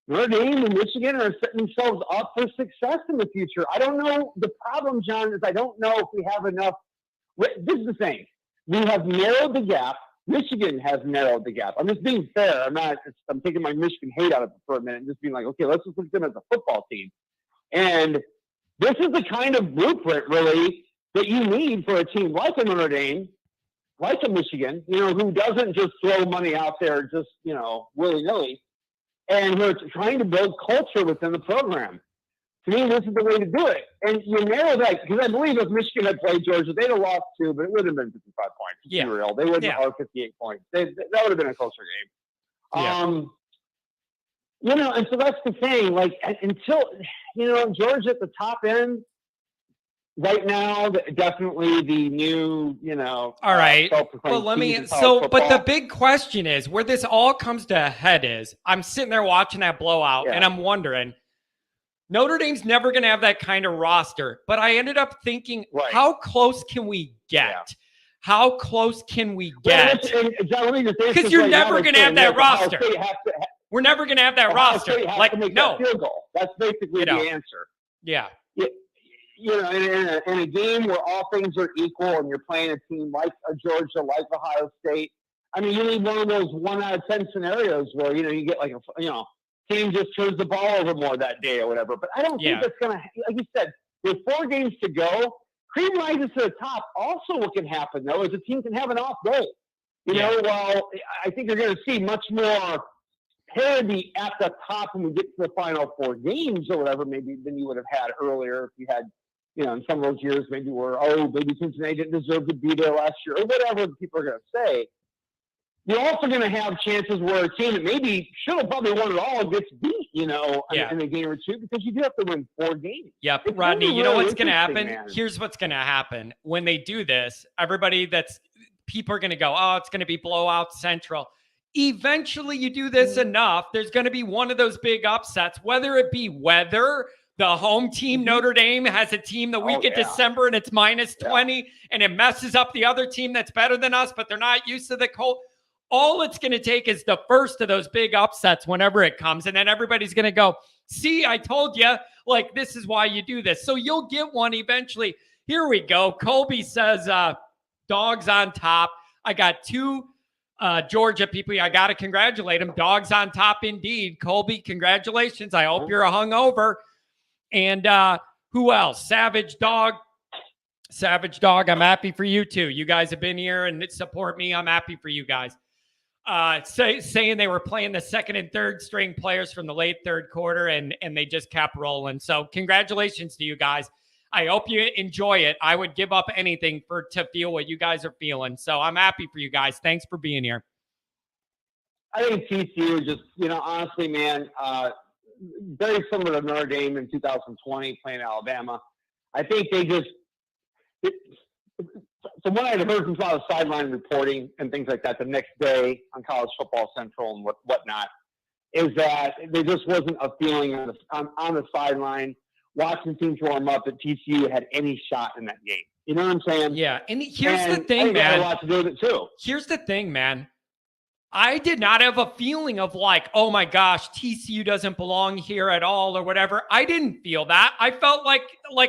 Notre Dame and Michigan are setting themselves up for success in the future. I don't know. The problem, John, is I don't know if we have enough. This is the thing. We have narrowed the gap. Michigan has narrowed the gap. I'm just being fair. I'm taking my Michigan hate out of it for a minute and just being like, okay, let's just look at them as a football team. And this is the kind of blueprint, really, that you need for a team like a Notre Dame, like a Michigan, who doesn't just throw money out there just, willy-nilly, and who are trying to build culture within the program. To me, this is the way to do it. And you narrow that, because I believe if Michigan had played Georgia, they'd have lost 2, but it would have been 55 points. To be real. They wouldn't have 58 points. That would have been a closer game. And so that's the thing. Like, until, Georgia at the top end, right now, definitely the new, all right. But but the big question is where this all comes to a head is I'm sitting there watching that blowout and I'm wondering, Notre Dame's never going to have that kind of roster, but I ended up thinking, how close can we get? Yeah. How close can we get? Because you're never going to have that roster. We're never going to have that roster. Like, no. Field goal. That's basically the answer. Yeah. In a game where all things are equal and you're playing a team like Georgia, like Ohio State, I mean, you need one of those 1 out of 10 scenarios where, you get like team just turns the ball over more that day or whatever. But I don't think that's going to, like you said, with 4 games to go, cream rises to the top. Also what can happen, though, is a team can have an off day. While I think you're going to see much more parity at the top when we get to the final 4 games or whatever, maybe than you would have had earlier if you had, in some of those years, maybe maybe Cincinnati didn't deserve to be there last year or whatever people are going to say. You're also going to have chances where a team that maybe should have probably won it all gets beat, in a game or two, because you do have to win 4 games. Yep. It's Rodney, you know what's going to happen? Man. Here's what's going to happen. When they do this, people are going to go, oh, it's going to be blowout central. Eventually you do this enough, there's going to be one of those big upsets, whether it be the home team, Notre Dame, has a team the week of December and it's minus 20 and it messes up the other team that's better than us, but they're not used to the cold. All it's going to take is the first of those big upsets whenever it comes. And then everybody's going to go, see, I told you, like, this is why you do this. So you'll get one eventually. Here we go. Colby says, dogs on top. I got 2 Georgia people. I got to congratulate them. Dogs on top indeed. Colby, congratulations. I hope you're hungover. And who else? Savage Dog. I'm happy for you too. You guys have been here and support me. I'm happy for you guys. Saying they were playing the second and third string players from the late third quarter and they just kept rolling. So congratulations to you guys. I hope you enjoy it. I would give up anything to feel what you guys are feeling. So I'm happy for you guys. Thanks for being here. I think TCU just, honestly, man, very similar to Notre Dame in 2020 playing Alabama. I think they just, from what I had heard from a lot of sideline reporting and things like that the next day on College Football Central and whatnot, is that there just wasn't a feeling on the sideline watching teams warm up that TCU had any shot in that game. You know what I'm saying? Yeah. And here's the thing, man. Had a lot to do with it too. Here's the thing, man. I did not have a feeling of like, oh my gosh, TCU doesn't belong here at all or whatever. I didn't feel that. I felt like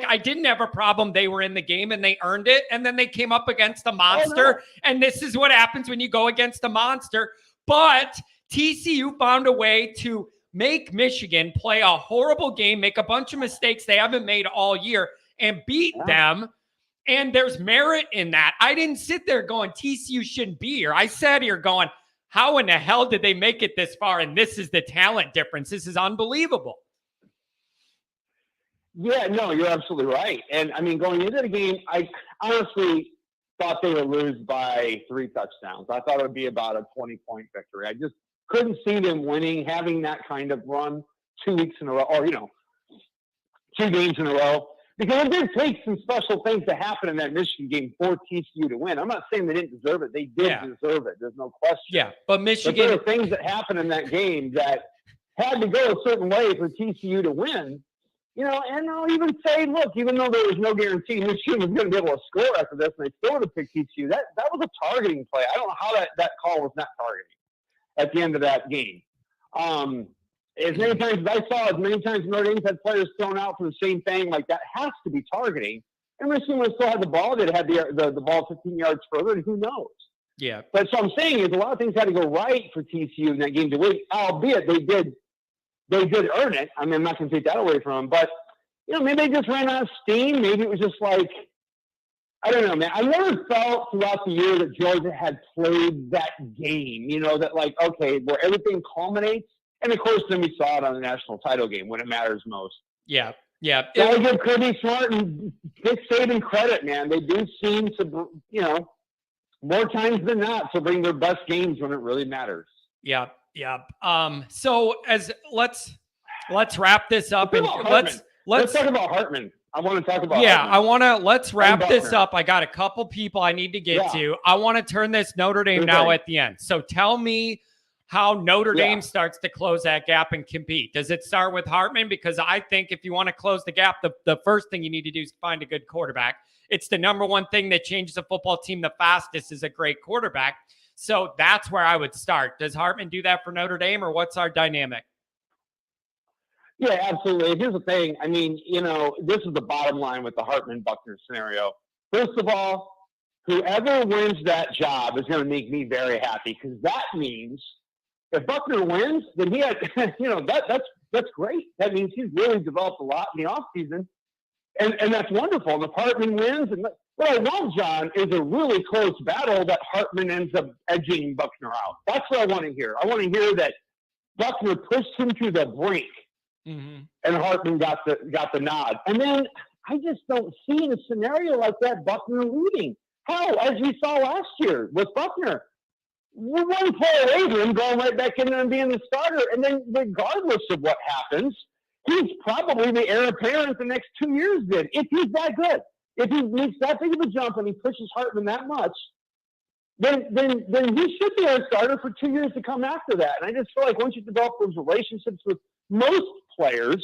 I didn't have a problem. They were in the game and they earned it. And then they came up against a monster. Oh, no. And this is what happens when you go against a monster. But TCU found a way to make Michigan play a horrible game, make a bunch of mistakes they haven't made all year, and beat them. And there's merit in that. I didn't sit there going, TCU shouldn't be here. I sat here going, how in the hell did they make it this far? And this is the talent difference. This is unbelievable. Yeah, no, you're absolutely right. And I mean, going into the game, I honestly thought they would lose by 3 touchdowns. I thought it would be about a 20-point victory. couldn't see them winning, having that kind of run 2 weeks in a row, or 2 games in a row. Because it did take some special things to happen in that Michigan game for TCU to win. I'm not saying they didn't deserve it. They did deserve it. There's no question. Yeah, but Michigan. But there were things that happened in that game that had to go a certain way for TCU to win. And I'll even say, look, even though there was no guarantee Michigan was going to be able to score after this, and they still would have picked TCU, that was a targeting play. I don't know how that call was not targeting at the end of that game. As many times as I saw, as many times Notre Dame's had players thrown out for the same thing, like that has to be targeting. And Michigan would still have the ball. They'd have the ball 15 yards further, and who knows? Yeah. But so I'm saying is a lot of things had to go right for TCU in that game to win, albeit they did earn it. I mean, I'm not going to take that away from them. But, maybe they just ran out of steam. Maybe it was just like, I don't know, man. I never felt throughout the year that Georgia had played that game, that like, okay, where everything culminates. And, of course, then we saw it on the national title game when it matters most. Yeah, yeah. So I give Kirby Smart and Dick Saban credit, man. They do seem to, more times than not, to bring their best games when it really matters. Yeah, yeah. So let's wrap this up, and let's talk about Hartman. I want to talk about. Yeah, Hartman. let's wrap this up. I got a couple people I need to get to. I want to turn this Notre Dame now at the end. So tell me how Notre Dame starts to close that gap and compete. Does it start with Hartman? Because I think if you want to close the gap, the first thing you need to do is find a good quarterback. It's the number one thing that changes a football team the fastest is a great quarterback. So that's where I would start. Does Hartman do that for Notre Dame, or what's our dynamic? Yeah, absolutely. Here's the thing. I mean, this is the bottom line with the Hartman-Buckner scenario. First of all, whoever wins that job is going to make me very happy, because that means if Buckner wins, then he had, that's great. That means he's really developed a lot in the offseason, and that's wonderful. And if Hartman wins, and what I want, John, is a really close battle that Hartman ends up edging Buckner out. That's what I want to hear. I want to hear that Buckner pushed him to the brink, and Hartman got the nod. And then I just don't see in a scenario like that Buckner leading. How, as we saw last year with Buckner, we're one play away from him going right back in there and being the starter. And then regardless of what happens, he's probably the heir apparent the next 2 years then, if he's that good. If he makes that big of a jump and he pushes Hartman that much, then he should be our starter for 2 years to come after that. And I just feel like once you develop those relationships with most players,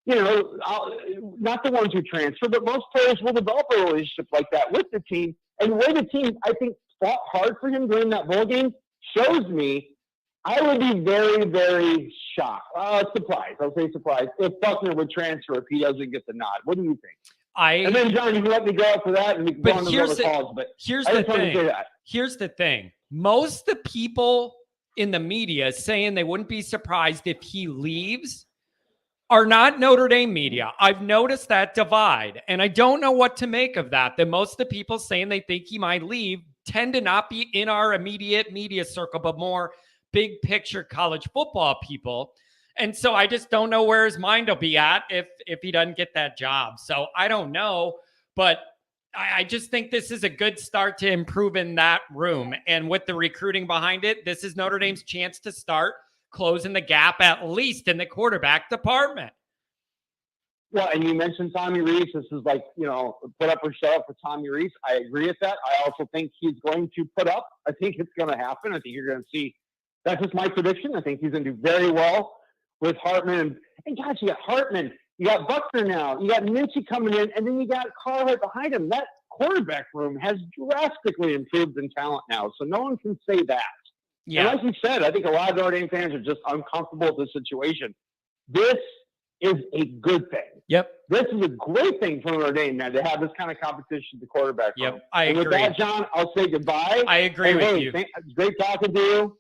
not the ones who transfer, but most players will develop a relationship like that with the team. And the way the team, I think, fought hard for him during that bowl game shows me I would be very, very shocked. Surprised. I'll say surprised if Buckner would transfer if he doesn't get the nod. What do you think? And then, John, you can let me go after that and we can go on to the other calls. But here's the thing. Most of the people in the media saying they wouldn't be surprised if he leaves are not Notre Dame media. I've noticed that divide, and I don't know what to make of that. That most of the people saying they think he might leave tend to not be in our immediate media circle, but more big picture college football people. And so I just don't know where his mind will be at if he doesn't get that job. So I don't know, but I just think this is a good start to improve in that room. And with the recruiting behind it, this is Notre Dame's chance to start closing the gap, at least in the quarterback department. Well, and you mentioned Tommy Rees. This is like, put up or shut up for Tommy Rees. I agree with that. I also think he's going to put up. I think it's going to happen. I think you're going to see. That's just my prediction. I think he's going to do very well with Hartman. And gosh, you got Hartman. You got Buckner now. You got Minchie coming in. And then you got Carl right behind him. That quarterback room has drastically improved in talent now. So no one can say that. Yeah. And like you said, I think a lot of Notre Dame fans are just uncomfortable with this situation. This is a good thing. Yep. This is a great thing for Notre Dame, man, to have this kind of competition at the quarterback room. Yep, I agree. With that, John, I'll say goodbye. I agree with you. It's great talking to you.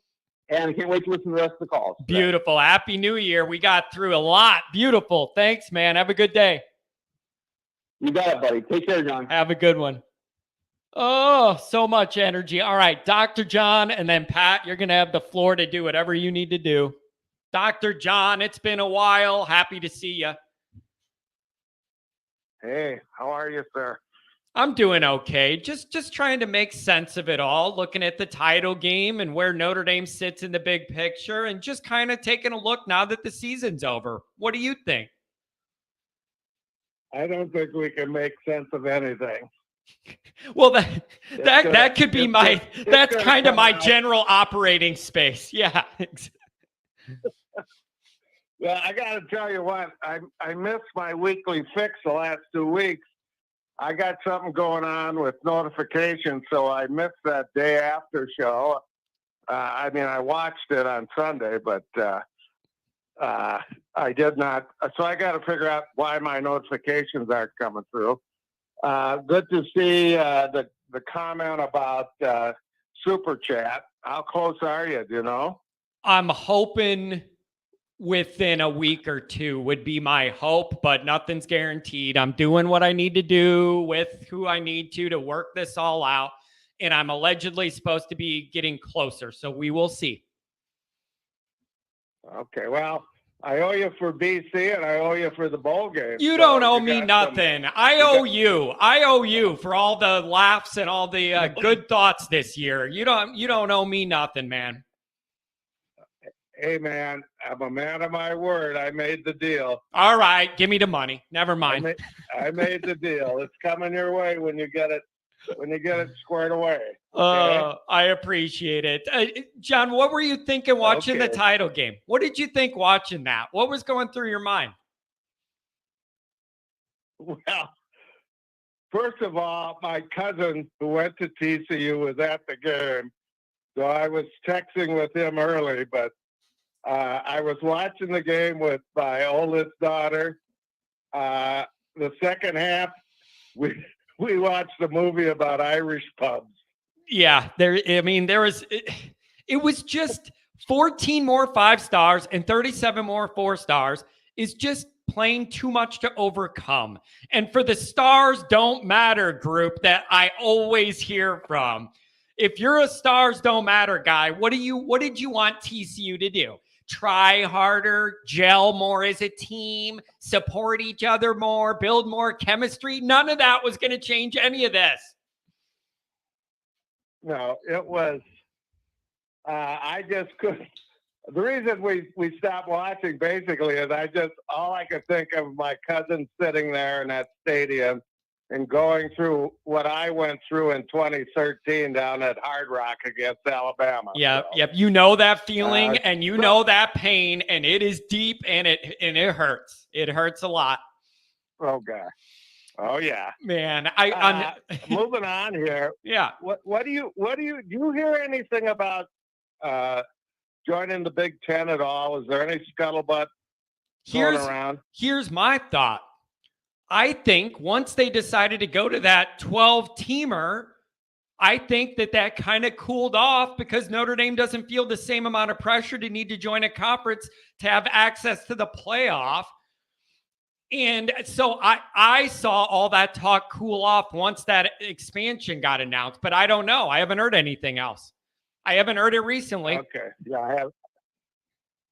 And I can't wait to listen to the rest of the calls. Beautiful. Happy New Year. We got through a lot. Beautiful. Thanks, man. Have a good day. You got it, buddy. Take care, John. Have a good one. Oh, so much energy. All right, Dr. John, and then Pat, you're going to have the floor to do whatever you need to do. Dr. John, it's been a while. Happy to see you. Hey, how are you, sir? I'm doing okay. Just trying to make sense of it all, looking at the title game and where Notre Dame sits in the big picture and just kind of taking a look now that the season's over. What do you think? I don't think we can make sense of anything. Well, that could be that's kind of my out. general operating space. Yeah. Well, I got to tell you what, I missed my weekly fix the last 2 weeks. I got something going on with notifications, so I missed that day after show. I mean, I watched it on Sunday, but I did not. So I got to figure out why my notifications aren't coming through. Good to see the comment about Super Chat. How close are you? Do you know? I'm hoping within a week or two would be my hope, but nothing's guaranteed. I'm doing what I need to do with who I need to work this all out. And I'm allegedly supposed to be getting closer. So we will see. Okay. Well, I owe you for BC and I owe you for the bowl game. You don't owe me nothing. I owe you for all the laughs and all the good thoughts this year. You don't owe me nothing, man. Hey, man, I'm a man of my word. I made the deal. All right. Give me the money. Never mind. I made the deal. It's coming your way when you get it squared away. Okay? I appreciate it. John, what were you thinking watching the title game? What did you think watching that? What was going through your mind? Well, first of all, my cousin who went to TCU was at the game. So I was texting with him early, but I was watching the game with my oldest daughter. The second half, we watched a movie about Irish pubs. Yeah, it was just 14 more 5 stars and 37 more 4 stars is just plain too much to overcome. And for the stars don't matter group that I always hear from, if you're a stars don't matter guy, what did you want TCU to do? Try harder, gel more as a team, support each other more, build more chemistry? None of that was going to change any of this. No, it was, I just couldn't. The reason we stopped watching basically is all I could think of my cousin sitting there in that stadium and going through what I went through in 2013 down at Hard Rock against Alabama. Yeah, so, yep. You know that feeling and you know that pain, and it is deep and it hurts. It hurts a lot. Oh God. Oh yeah. Man, moving on here. Yeah. What do you hear anything about joining the Big Ten at all? Is there any scuttlebutt going around? Here's my thought. I think once they decided to go to that 12-teamer, I think that kind of cooled off because Notre Dame doesn't feel the same amount of pressure to need to join a conference to have access to the playoff. And so I saw all that talk cool off once that expansion got announced, but I don't know. I haven't heard anything else. I haven't heard it recently. Okay. Yeah, I have.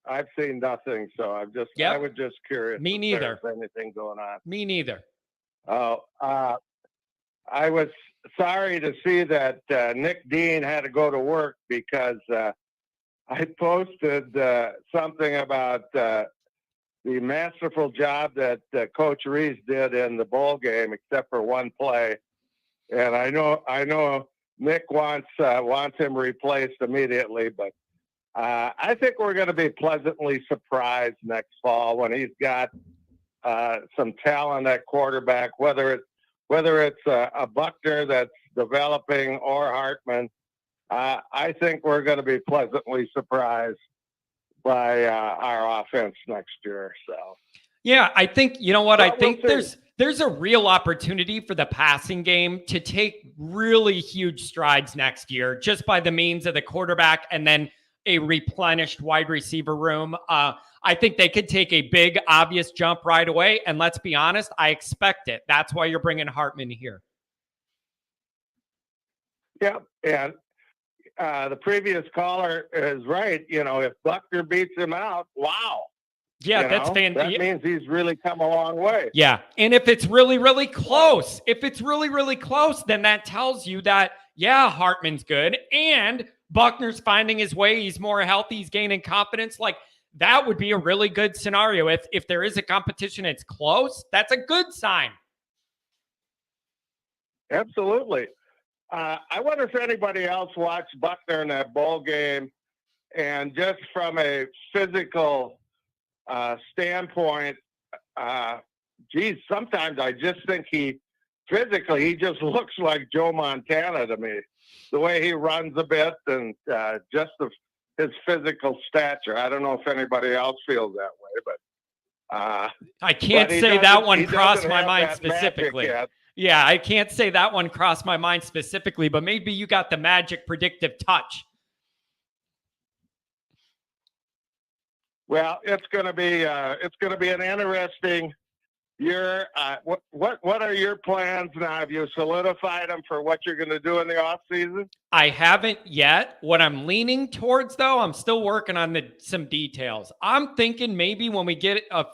I've seen nothing, so I was just curious. Me neither. If there's anything going on. Me neither. Oh, I was sorry to see that Nick Dean had to go to work because I posted something about the masterful job that Coach Rees did in the bowl game, except for one play. And I know Nick wants him replaced immediately, but I think we're going to be pleasantly surprised next fall when he's got some talent at quarterback, whether it's a Buckner that's developing or Hartman. I think we're going to be pleasantly surprised by our offense next year. So, yeah, I think, you know what? I think there's a real opportunity for the passing game to take really huge strides next year just by the means of the quarterback and then a replenished wide receiver room. I think they could take a big, obvious jump right away. And let's be honest, I expect it. That's why you're bringing Hartman here. Yeah. And the previous caller is right. You know, if Buckner beats him out, wow. Yeah, That means he's really come a long way. Yeah. And if it's really, really close, then that tells you that, yeah, Hartman's good and Buckner's finding his way. He's more healthy. He's gaining confidence. Like, that would be a really good scenario. If there is a competition, it's close. That's a good sign. Absolutely. I wonder if anybody else watched Buckner in that bowl game, and just from a physical standpoint, sometimes I just think he just looks like Joe Montana to me. The way he runs a bit and just his physical stature. I don't know if anybody else feels that way, but I can't say that one crossed my mind specifically. Yeah, I can't say that one crossed my mind specifically, but maybe you got the magic predictive touch. Well, it's going to be an interesting year. What are your plans now? Have you solidified them for what you're going to do in the off season? I haven't yet. What I'm leaning towards, though, I'm still working on some details. I'm thinking maybe when we get a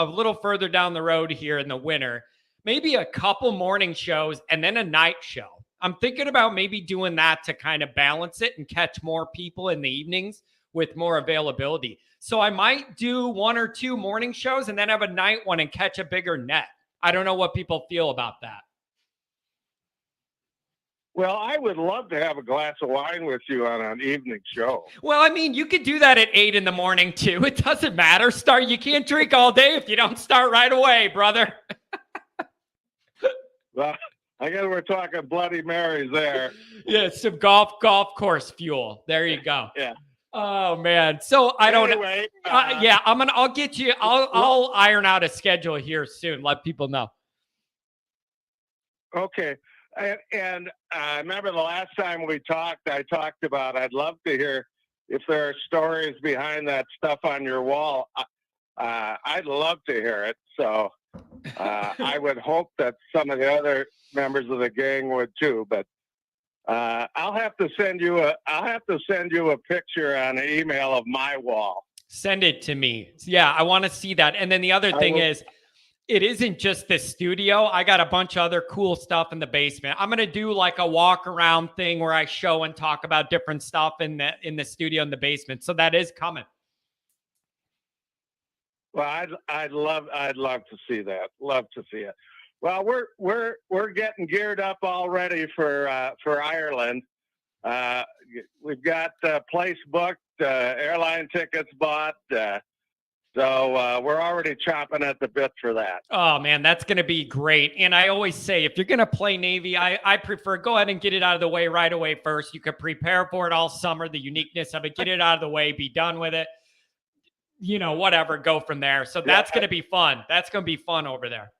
little further down the road here in the winter, maybe a couple morning shows and then a night show. I'm thinking about maybe doing that to kind of balance it and catch more people in the evenings with more availability. So I might do 1 or 2 morning shows and then have a night one and catch a bigger net. I don't know what people feel about that. Well, I would love to have a glass of wine with you on an evening show. Well, I mean, you could do that at 8 a.m. too. It doesn't matter. You can't drink all day if you don't start right away, brother. Well, I guess we're talking Bloody Marys there. Yeah, some golf course fuel. There you go. Yeah. Oh man. So I don't know. Yeah, I'll get you. I'll iron out a schedule here soon. Let people know. Okay. And I remember the last time we talked, I talked about I'd love to hear if there are stories behind that stuff on your wall. I'd love to hear it. So I would hope that some of the other members of the gang would too. But I'll have to send you a picture on an email of my wall. Send it to me. Yeah, I want to see that. And then the other thing is, it isn't just the studio. I got a bunch of other cool stuff in the basement. I'm going to do like a walk around thing where I show and talk about different stuff in the studio in the basement. So that is coming. Well, I'd love to see that. Love to see it. Well, we're getting geared up already for Ireland. We've got place booked, airline tickets bought. So we're already chopping at the bit for that. Oh, man, that's going to be great. And I always say, if you're going to play Navy, I prefer go ahead and get it out of the way right away first. You could prepare for it all summer, the uniqueness of it, get it out of the way, be done with it. You know, whatever, go from there. So that's going to be fun. That's going to be fun over there.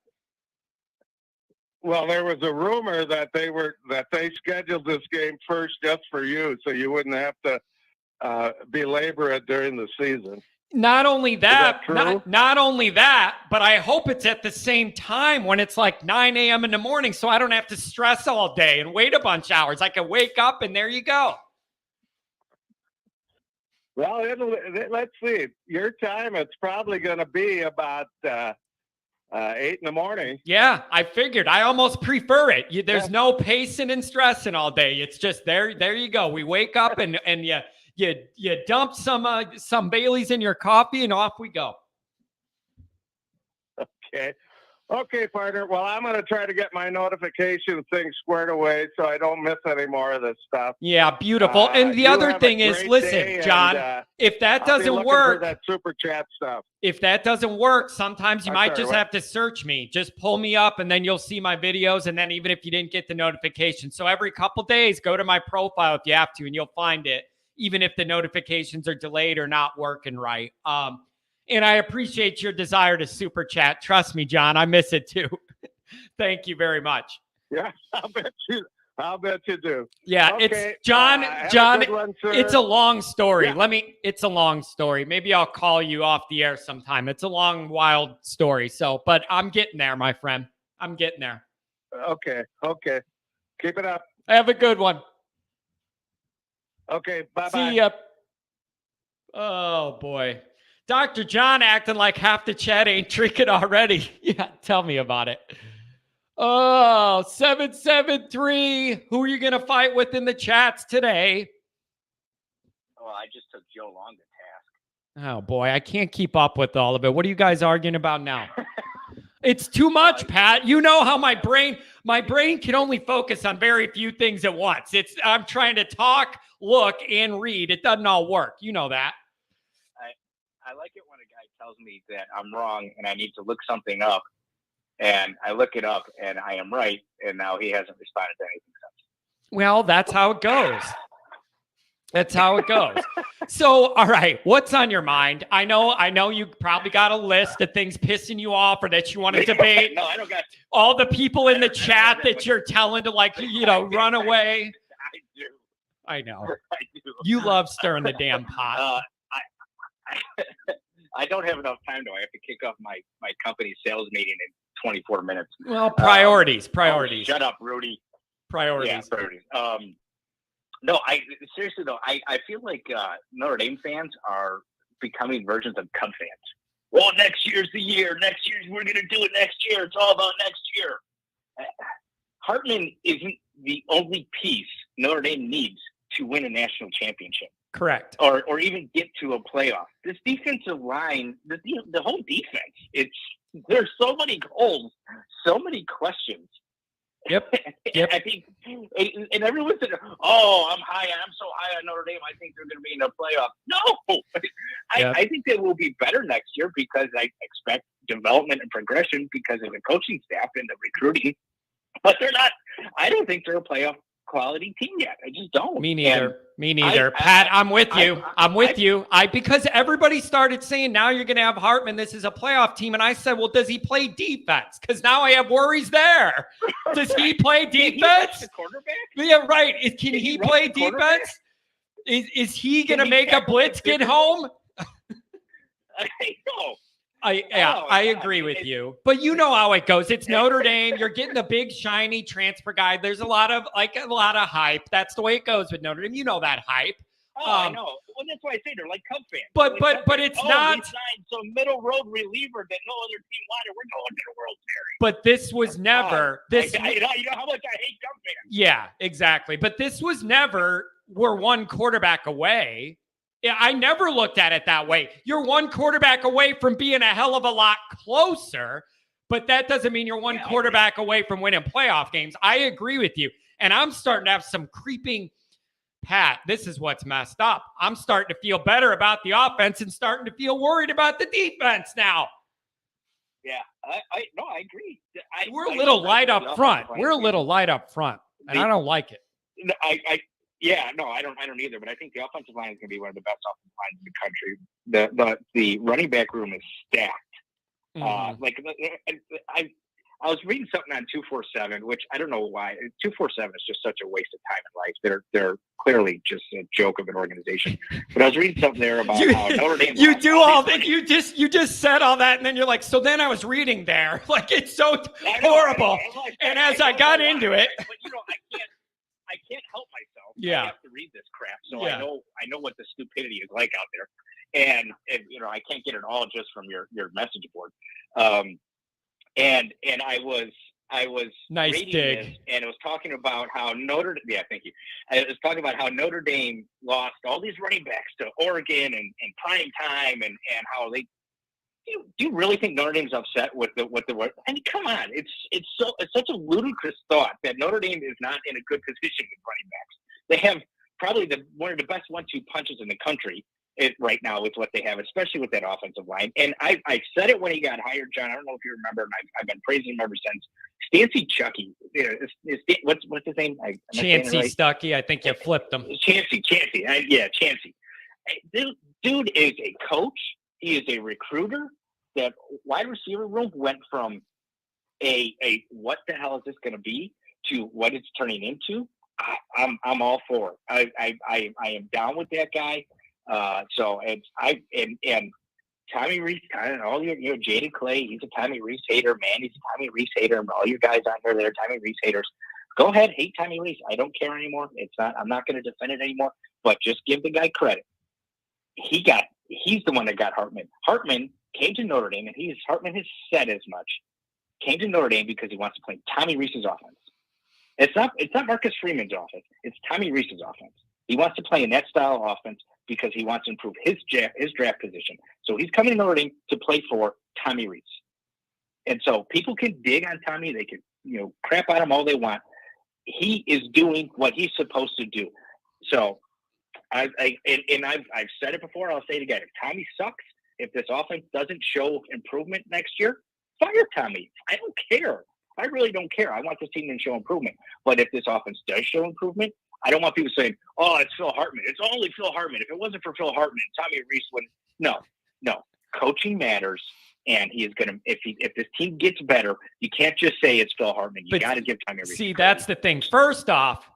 Well, there was a rumor that they scheduled this game first just for you, so you wouldn't have to belabor it during the season. Not only that, true? not only that, but I hope it's at the same time when it's like 9 a.m. in the morning, so I don't have to stress all day and wait a bunch of hours. I can wake up and there you go. Well, let's see. Your time, it's probably going to be about 8 in the morning. Yeah, I figured. I almost prefer it. There's no pacing and stressing all day. It's just there you go. We wake up and you dump some Baileys in your coffee and off we go. Okay, partner. Well, I'm going to try to get my notification thing squared away so I don't miss any more of this stuff. Yeah, beautiful. And the other thing is, listen, John, if that doesn't work, that super chat stuff. If that doesn't work, sometimes you might just have to search me. Just pull me up and then you'll see my videos. And then even if you didn't get the notification. So every couple days, go to my profile if you have to, and you'll find it, even if the notifications are delayed or not working right. And I appreciate your desire to super chat. Trust me, John, I miss it too. Thank you very much. Yeah, I'll bet you do. Yeah, okay. It's John, one, it's a long story. Yeah. It's a long story. Maybe I'll call you off the air sometime. It's a long, wild story. So, but I'm getting there, my friend. I'm getting there. Okay. Keep it up. Have a good one. Okay, bye-bye. See ya. Oh, boy. Dr. John acting like half the chat ain't drinking already. Yeah, tell me about it. Oh, 773. Who are you going to fight with in the chats today? Well, I just took Joe Long to task. Oh, boy, I can't keep up with all of it. What are you guys arguing about now? It's too much, Pat. You know how my brain can only focus on very few things at once. I'm trying to talk, look, and read. It doesn't all work. You know that. I like it when a guy tells me that I'm wrong and I need to look something up, and I look it up and I am right, and now he hasn't responded to anything since. Well, that's how it goes. That's how it goes. So, all right, what's on your mind? I know you probably got a list of things pissing you off or that you want to debate. No, I don't got all the people in the chat that you're telling to, like, run away. I do. I know. I do. You love stirring the damn pot. I don't have enough time, though. I have to kick off my company sales meeting in 24 minutes. Well, priorities. Oh, shut up, Rudy. Priorities. Yeah, priorities. No, seriously though, I feel like Notre Dame fans are becoming versions of Cub fans. Well, next year's the year. Next year's we're going to do it next year. It's all about next year. Hartman isn't the only piece Notre Dame needs to win a national championship. Correct. Or even get to a playoff. This defensive line, the whole defense, there's so many goals, so many questions. Yep. I think, and everyone said, "Oh, I'm so high on Notre Dame. I think they're going to be in the playoff." No, I think they will be better next year because I expect development and progression because of the coaching staff and the recruiting. But they're not. I don't think they're a playoff quality team yet. I just don't. Me neither. Pat, I'm with you. I'm with you. Because everybody started saying now you're going to have Hartman. This is a playoff team. And I said, well, does he play defense? Because now I have worries there. Does he play defense? Quarterback? Yeah, right. Can he play defense? Is he going to make a blitz get home? I know. I agree with you, but you know how it goes. It's Notre Dame. You're getting the big shiny transfer guy. There's a lot of hype. That's the way it goes with Notre Dame. You know that hype. I know. Well, that's why I say they're like Cub fans. But it's not. We signed some middle road reliever that no other team wanted. We're going to the World Series. But this was never this. You know how much I hate Cub fans. Yeah, exactly. But this was never. We're one quarterback away. Yeah, I never looked at it that way. You're one quarterback away from being a hell of a lot closer, but that doesn't mean you're one quarterback away from winning playoff games. I agree with you. And I'm starting to have some creeping, Pat, this is what's messed up. I'm starting to feel better about the offense and starting to feel worried about the defense now. Yeah, I agree. We're a little light up front. We're a little light up front, and I don't like it. Yeah, no, I don't either. But I think the offensive line is going to be one of the best offensive lines in the country. The running back room is stacked. Mm-hmm. I was reading something on 247, which I don't know why. 247 is just such a waste of time in life. They're clearly just a joke of an organization. But I was reading something there about how Notre Dame. You do all that. You just said all that, and then you're like, so then I was reading there. Like, it's so horrible. And as I got into it, but I can't help myself. Yeah. I have to read this crap, so I know what the stupidity is like out there, and I can't get it all just from your message board. And I was nice reading dig. this, and it was talking about how thank you. It was talking about how Notre Dame lost all these running backs to Oregon and prime time, and how they. Do you really think Notre Dame's upset with the? I mean, come on! It's such a ludicrous thought that Notre Dame is not in a good position with running backs. They have probably one of the best 1-2 punches in the country right now with what they have, especially with that offensive line. And I said it when he got hired, John. I don't know if you remember, and I've been praising him ever since. Stancy Chucky, what's his name? Chancey Stuckey. I think you flipped him. Chancey. Chancey. Dude is a coach. He is a recruiter. That wide receiver room went from a what the hell is this going to be to what it's turning into. I'm all for it. I am down with that guy. So and Tommy Rees, kind of all your Jaden Clay, he's a Tommy Rees hater. Manny's a Tommy Rees hater. All you guys out there that are Tommy Rees haters, go ahead, hate Tommy Rees. I don't care anymore. I'm not going to defend it anymore. But just give the guy credit. He he's the one that got Hartman. Hartman came to Notre Dame, and Hartman has said as much. Came to Notre Dame because he wants to play Tommy Rees's offense. It's not Marcus Freeman's offense. It's Tommy Rees's offense. He wants to play in that style of offense because he wants to improve his draft position. So he's coming to Notre Dame to play for Tommy Rees. And so people can dig on Tommy. They can, crap on him all they want. He is doing what he's supposed to do. So I've said it before. I'll say it again. If Tommy sucks, if this offense doesn't show improvement next year, fire Tommy. I don't care. I really don't care. I want this team to show improvement. But if this offense does show improvement, I don't want people saying, "Oh, it's Phil Hartman. It's only Phil Hartman. If it wasn't for Phil Hartman, Tommy Rees wouldn't." No. Coaching matters, and he is going to. If this team gets better, you can't just say it's Phil Hartman. You got to give Tommy Rees. See, that's the thing. First off,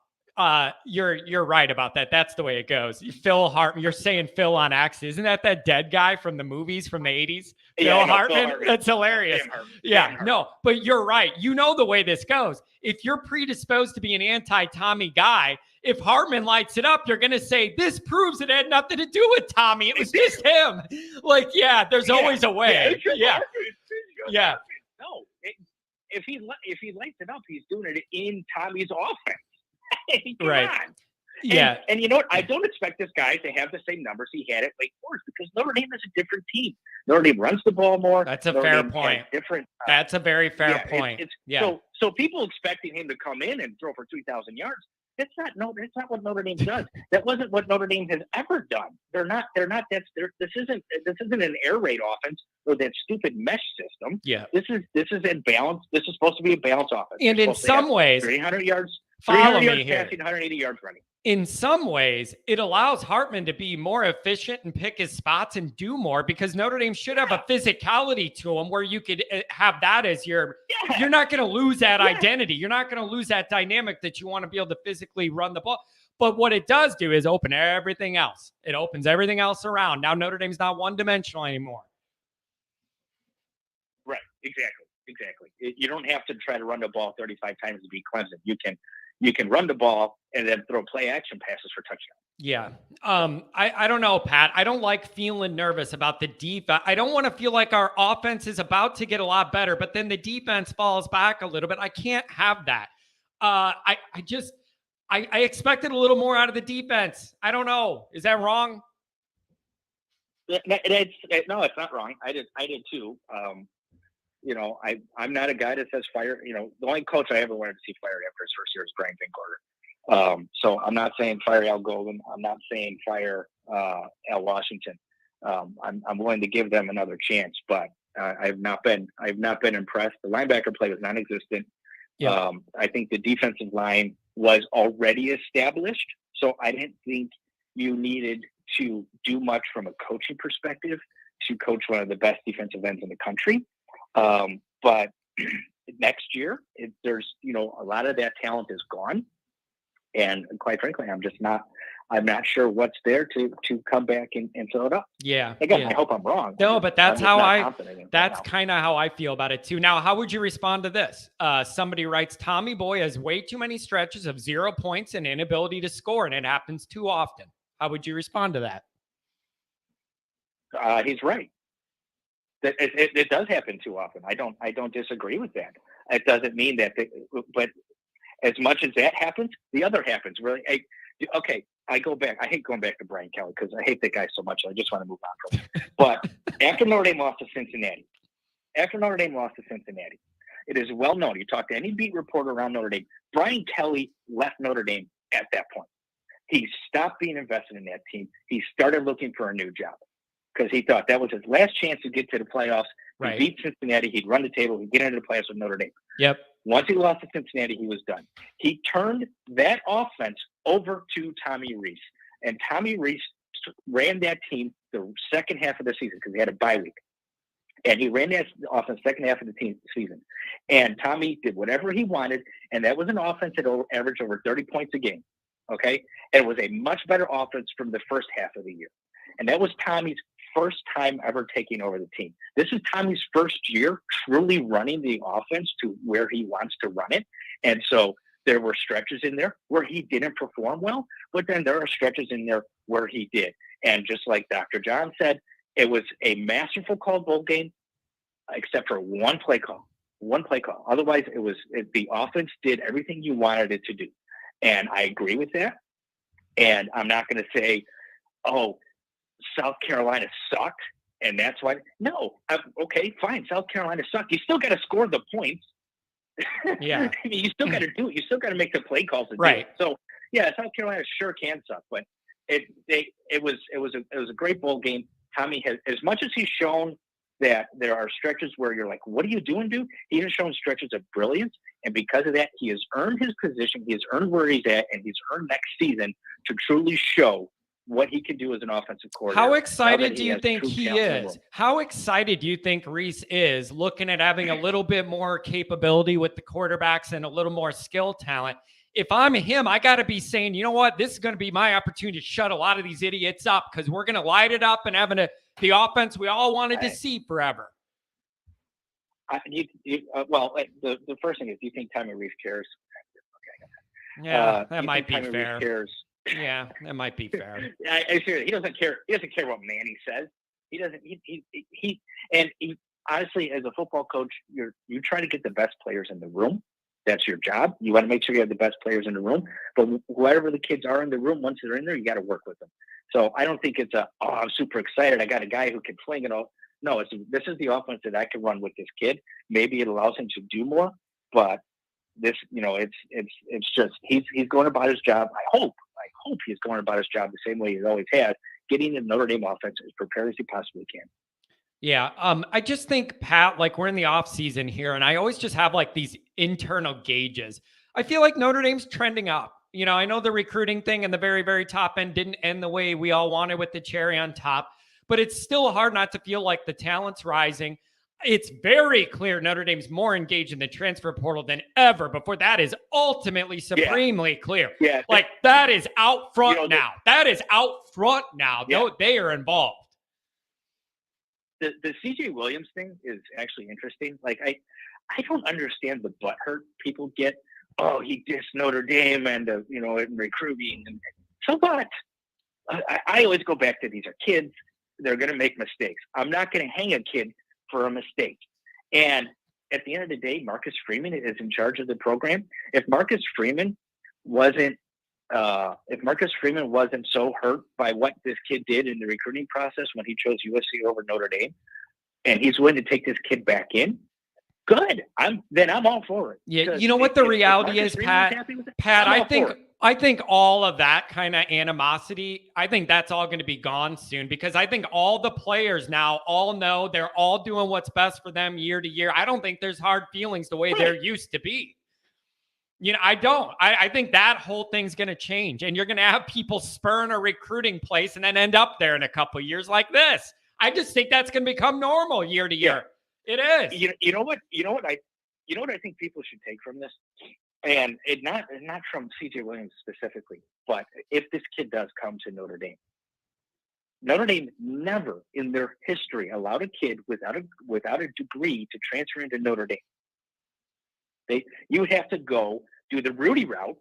you're right about that. That's the way it goes. Phil Hartman. You're saying Phil on accident. Isn't that dead guy from the movies from the 80s? Phil Hartman. That's hilarious. No, but you're right. You know the way this goes. If you're predisposed to be an anti-Tommy guy, if Hartman lights it up, you're going to say, this proves it had nothing to do with Tommy. It was just him. There's always a way. Yeah. No, if he lights it up, he's doing it in Tommy's offense. Come on. Yeah. And you know what? I don't expect this guy to have the same numbers he had at Wake Forest because Notre Dame is a different team. Notre Dame runs the ball more. That's a fair point. That's a very fair point. So people expecting him to come in and throw for 2,000 yards. That's not what Notre Dame does. That wasn't what Notre Dame has ever done. This isn't an air raid offense or that stupid mesh system. Yeah. This is a balance. This is supposed to be a balanced offense. And in some ways, 300 yards, follow me here. Passing, 180 yards running. In some ways, it allows Hartman to be more efficient and pick his spots and do more because Notre Dame should have a physicality to them where you could have that as your – you're not going to lose that identity. You're not going to lose that dynamic that you want to be able to physically run the ball. But what it does do is open everything else. It opens everything else around. Now Notre Dame's not one-dimensional anymore. Right, exactly. You don't have to try to run the ball 35 times to beat Clemson. You can run the ball and then throw play action passes for touchdown. Yeah. I don't know, Pat. I don't like feeling nervous about the defense. I don't want to feel like our offense is about to get a lot better, but then the defense falls back a little bit. I can't have that. I expected a little more out of the defense. I don't know. Is that wrong? No, it's not wrong. I did too. I'm not a guy that says fire. The only coach I ever wanted to see fired after his first year was Brian Vincorder. So I'm not saying fire Al Golden. I'm not saying fire Al Washington. I'm willing to give them another chance, but I've not been impressed. The linebacker play was non-existent. Yeah. I think the defensive line was already established, so I didn't think you needed to do much from a coaching perspective to coach one of the best defensive ends in the country. But next year, there's a lot of that talent is gone, and quite frankly, I'm not sure what's there to come back and fill it up. Yeah. Again, I hope I'm wrong. No, but that's kind of how I feel about it too. Now, how would you respond to this? Somebody writes, Tommy Boy has way too many stretches of 0 points and inability to score, and it happens too often. How would you respond to that? He's right. It does happen too often. I don't disagree with that. It doesn't mean that, but as much as that happens, the other happens. Really, I go back. I hate going back to Brian Kelly because I hate that guy so much. I just want to move on from him. But after Notre Dame lost to Cincinnati, it is well known. You talk to any beat reporter around Notre Dame. Brian Kelly left Notre Dame at that point. He stopped being invested in that team. He started looking for a new job because he thought that was his last chance to get to the playoffs. Right. He beat Cincinnati. He'd run the table. He'd get into the playoffs with Notre Dame. Yep. Once he lost to Cincinnati, he was done. He turned that offense over to Tommy Rees. And Tommy Rees ran that team the second half of the season because he had a bye week. And he ran that offense second half of the season. And Tommy did whatever he wanted. And that was an offense that averaged over 30 points a game. Okay? And it was a much better offense from the first half of the year. And that was Tommy's first time ever taking over the team. This is Tommy's first year truly running the offense to where he wants to run it. And so there were stretches in there where he didn't perform well, but then there are stretches in there where he did. And just like Dr. John said, it was a masterful called bowl game, except for one play call. Otherwise, the offense did everything you wanted it to do. And I agree with that. And I'm not going to say, oh, South Carolina sucked, and that's why. No, okay, fine. South Carolina sucked. You still got to score the points. Yeah. I mean, you still got to do it. You still got to make the play calls. Right. So, yeah, South Carolina sure can suck, but it was a great bowl game. Tommy has, as much as he's shown that there are stretches where you're like, what are you doing, dude? He has shown stretches of brilliance, and because of that, he has earned his position. He has earned where he's at, and he's earned next season to truly show what he can do as an offensive coordinator. How excited do you think he is? How excited do you think Rees is looking at having a little bit more capability with the quarterbacks and a little more skill talent? If I'm him, I got to be saying, you know what? This is going to be my opportunity to shut a lot of these idiots up because we're going to light it up and having the offense we all wanted to see forever. Well, the first thing is, do you think Tommy Rees cares? Yeah, that might be fair. Cares? Yeah, that might be fair. I seriously, he doesn't care. He doesn't care what Manny says. He doesn't. He honestly, as a football coach, you try to get the best players in the room. That's your job. You want to make sure you have the best players in the room. But whoever the kids are in the room, once they're in there, you got to work with them. So I don't think it's I'm super excited. I got a guy who can fling it all. No, this is the offense that I can run with this kid. Maybe it allows him to do more, but this, it's just he's going about his job. I hope he's going about his job the same way he always has, getting the Notre Dame offense as prepared as he possibly can. Yeah. I just think, Pat, like we're in the off season here, and I always just have like these internal gauges. I feel like Notre Dame's trending up. I know the recruiting thing and the very, very top end didn't end the way we all wanted with the cherry on top, but it's still hard not to feel like the talent's rising. It's very clear Notre Dame's more engaged in the transfer portal than ever before. That is ultimately supremely clear. Yeah. Like that is out front now. That is out front now. Yeah. They are involved. The CJ Williams thing is actually interesting. Like I don't understand the butthurt people get. Oh, he dissed Notre Dame and in recruiting. And so what? I always go back to these are kids. They're going to make mistakes. I'm not going to hang a kid for a mistake. And at the end of the day, Marcus Freeman is in charge of the program. If Marcus Freeman wasn't so hurt by what this kid did in the recruiting process when he chose USC over Notre Dame, and he's willing to take this kid back in, good. I'm all for it. Yeah, you know what the reality is, Pat? I think all of that kind of animosity, I think that's all going to be gone soon because I think all the players now all know they're all doing what's best for them year to year. I don't think there's hard feelings the way there used to be. I don't. I think that whole thing's going to change, and you're going to have people spurn a recruiting place and then end up there in a couple of years like this. I just think that's going to become normal year to year. It is. You know what I think people should take from this, and not from CJ Williams specifically, but if this kid does come to Notre Dame never in their history allowed a kid without a degree to transfer into Notre Dame. You have to go do the Rudy route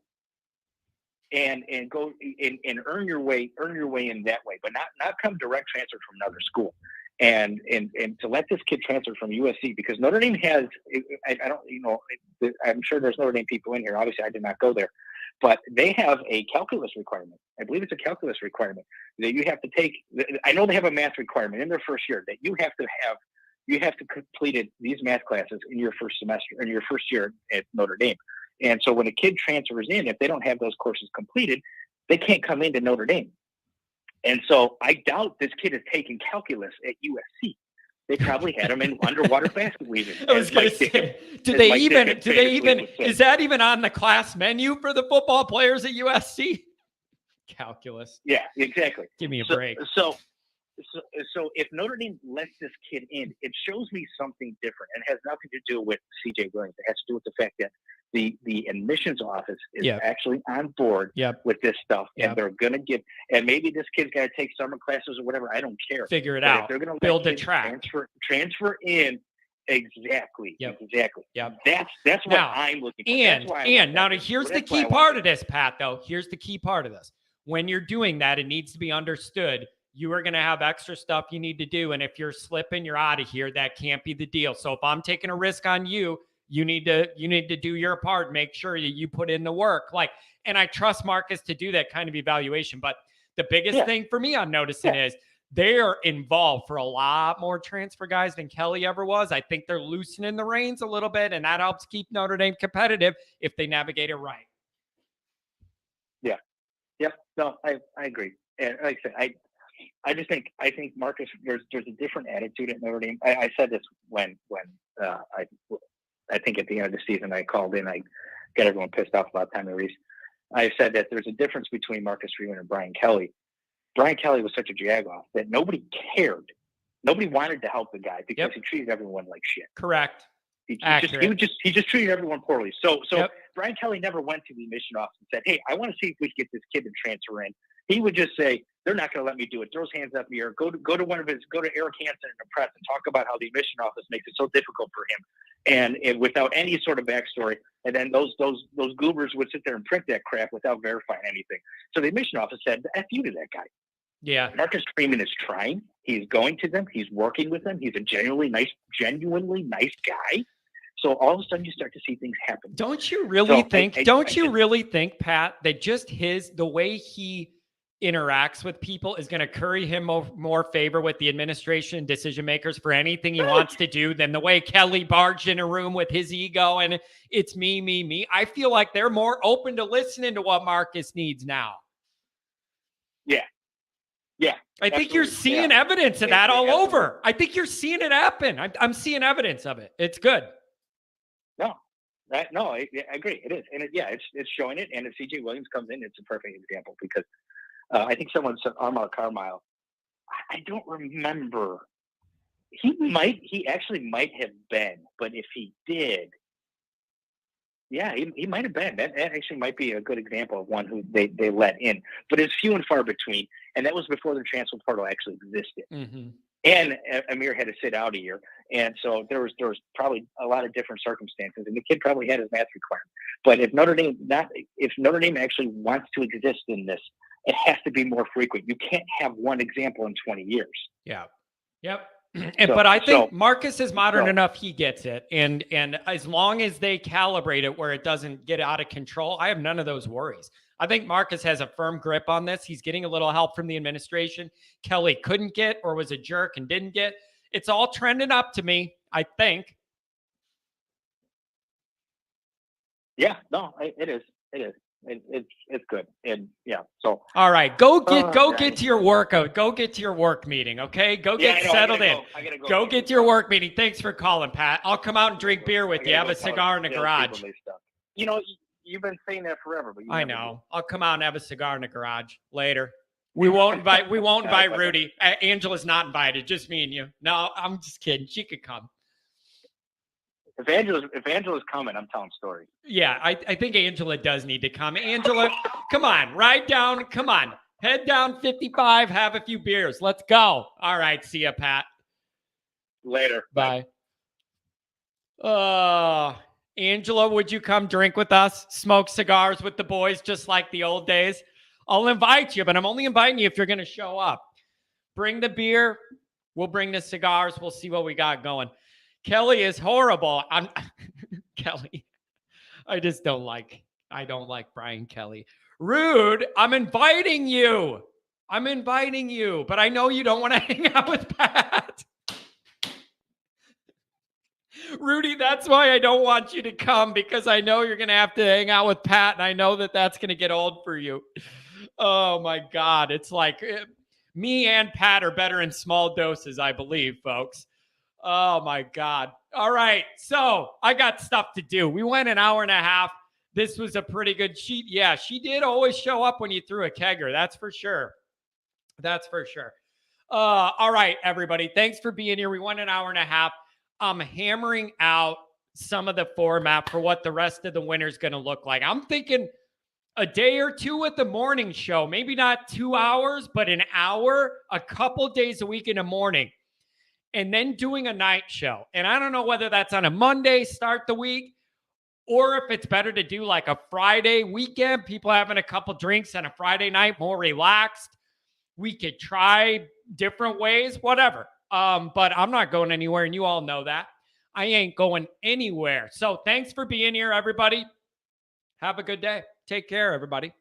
and go and earn your way in that way, but not come direct transfer from another school. And to let this kid transfer from USC because Notre Dame has, I'm sure there's Notre Dame people in here. Obviously, I did not go there, but they have a calculus requirement. I believe it's a calculus requirement that you have to take. I know they have a math requirement in their first year that you have to completed these math classes in your first semester, in your first year at Notre Dame. And so when a kid transfers in, if they don't have those courses completed, they can't come into Notre Dame. And so I doubt this kid is taking calculus at USC. They probably had him in underwater basket weaving. I was going to say, do they even, is that even on the class menu for the football players at USC? Calculus. Yeah, exactly. Give me a break. So if Notre Dame lets this kid in, it shows me something different and has nothing to do with CJ Williams. It has to do with the fact that the admissions office is actually on board with this stuff, and they're going to give. And maybe this kid's got to take summer classes or whatever. I don't care. Figure it out. They're going to build a track. Transfer in. Exactly. Exactly. Yep. That's what I'm looking for. And now here's the key part of this, Pat. Though here's the key part of this. When you're doing that, it needs to be understood. you are going to have extra stuff you need to do. And if you're slipping, you're out of here. That can't be the deal. So if I'm taking a risk on you, you need to do your part. Make sure you put in the work. And I trust Marcus to do that kind of evaluation. But the biggest thing for me I'm noticing is they are involved for a lot more transfer guys than Kelly ever was. I think they're loosening the reins a little bit, and that helps keep Notre Dame competitive if they navigate it right. Yeah. Yep. No, I agree. And like I said, I think Marcus, there's a different attitude at Notre Dame. I said this when I think at the end of the season I called in, I got everyone pissed off about Tommy Rees. I said that there's a difference between Marcus Freeman and Brian Kelly. Brian Kelly was such a jagoff that nobody cared. Nobody wanted to help the guy because he treated everyone like shit. Correct. He just treated everyone poorly. So Brian Kelly never went to the admission office and said, "Hey, I want to see if we can get this kid to transfer in." He would just say, "They're not going to let me do it." Throw his hands up in the air. Go to Eric Hansen in the press and talk about how the admission office makes it so difficult for him, and without any sort of backstory. And then those goobers would sit there and print that crap without verifying anything. So the admission office said, "F you to that guy." Yeah. Marcus Freeman is trying. He's going to them. He's working with them. He's a genuinely nice guy. So all of a sudden you start to see things happen. Don't you really think, Pat, that just the way he interacts with people is going to curry him more favor with the administration and decision makers for anything he wants to do than the way Kelly barged in a room with his ego and it's me. I feel like they're more open to listening to what Marcus needs now. Yeah. Yeah. I think you're seeing evidence of that all over. I think you're seeing it happen. I'm seeing evidence of it. It's good. No, I agree. It is. And it's showing it. And if CJ Williams comes in, it's a perfect example because I think someone said Armand Carmile. I don't remember. He actually might have been, but if he did, he might have been. That actually might be a good example of one who they let in. But it's few and far between. And that was before the transfer portal actually existed. Mm-hmm. And Amir had to sit out a year. And so there was probably a lot of different circumstances. And the kid probably had his math requirement. But if Notre Dame actually wants to exist in this, it has to be more frequent. You can't have one example in 20 years. Yeah. Yep. But I think Marcus is modern enough. He gets it. And as long as they calibrate it where it doesn't get out of control, I have none of those worries. I think Marcus has a firm grip on this. He's getting a little help from the administration. Kelly couldn't get or was a jerk and didn't get. It's all trending up to me, I think. Yeah, no, it is. It is. It's good. And so. All right, go get to your workout. Go get to your work meeting, okay? Go get settled in. Go get to your work meeting. Thanks for calling, Pat. I'll come out and drink beer with you. Have a cigar in the garage. You've been saying that forever, but I know. I'll come out and have a cigar in the garage later. We won't invite Rudy. Angela's not invited. Just me and you. No, I'm just kidding. She could come. If Angela's coming, I'm telling stories. Yeah, I think Angela does need to come. Angela, come on, ride down. Come on, head down 55. Have a few beers. Let's go. All right, see ya, Pat. Later. Bye. Angela, would you come drink with us? Smoke cigars with the boys, just like the old days. I'll invite you, but I'm only inviting you if you're going to show up. Bring the beer. We'll bring the cigars. We'll see what we got going. Kelly is horrible. Kelly. I don't like Brian Kelly. Rude. I'm inviting you, but I know you don't want to hang out with Pat. Rudy, that's why I don't want you to come, because I know you're going to have to hang out with Pat, and I know that that's going to get old for you. Oh, my God. It's like me and Pat are better in small doses, I believe, folks. Oh, my God. All right. So I got stuff to do. We went an hour and a half. This was a pretty good sheet. Yeah, she did always show up when you threw a kegger. That's for sure. All right, everybody. Thanks for being here. We went an hour and a half. I'm hammering out some of the format for what the rest of the winter is going to look like. I'm thinking a day or two at the morning show, maybe not 2 hours, but an hour, a couple days a week in the morning, and then doing a night show. And I don't know whether that's on a Monday, start the week, or if it's better to do like a Friday weekend, people having a couple drinks on a Friday night, more relaxed. We could try different ways, whatever. But I'm not going anywhere, and you all know that. I ain't going anywhere. So thanks for being here, everybody. Have a good day. Take care, everybody.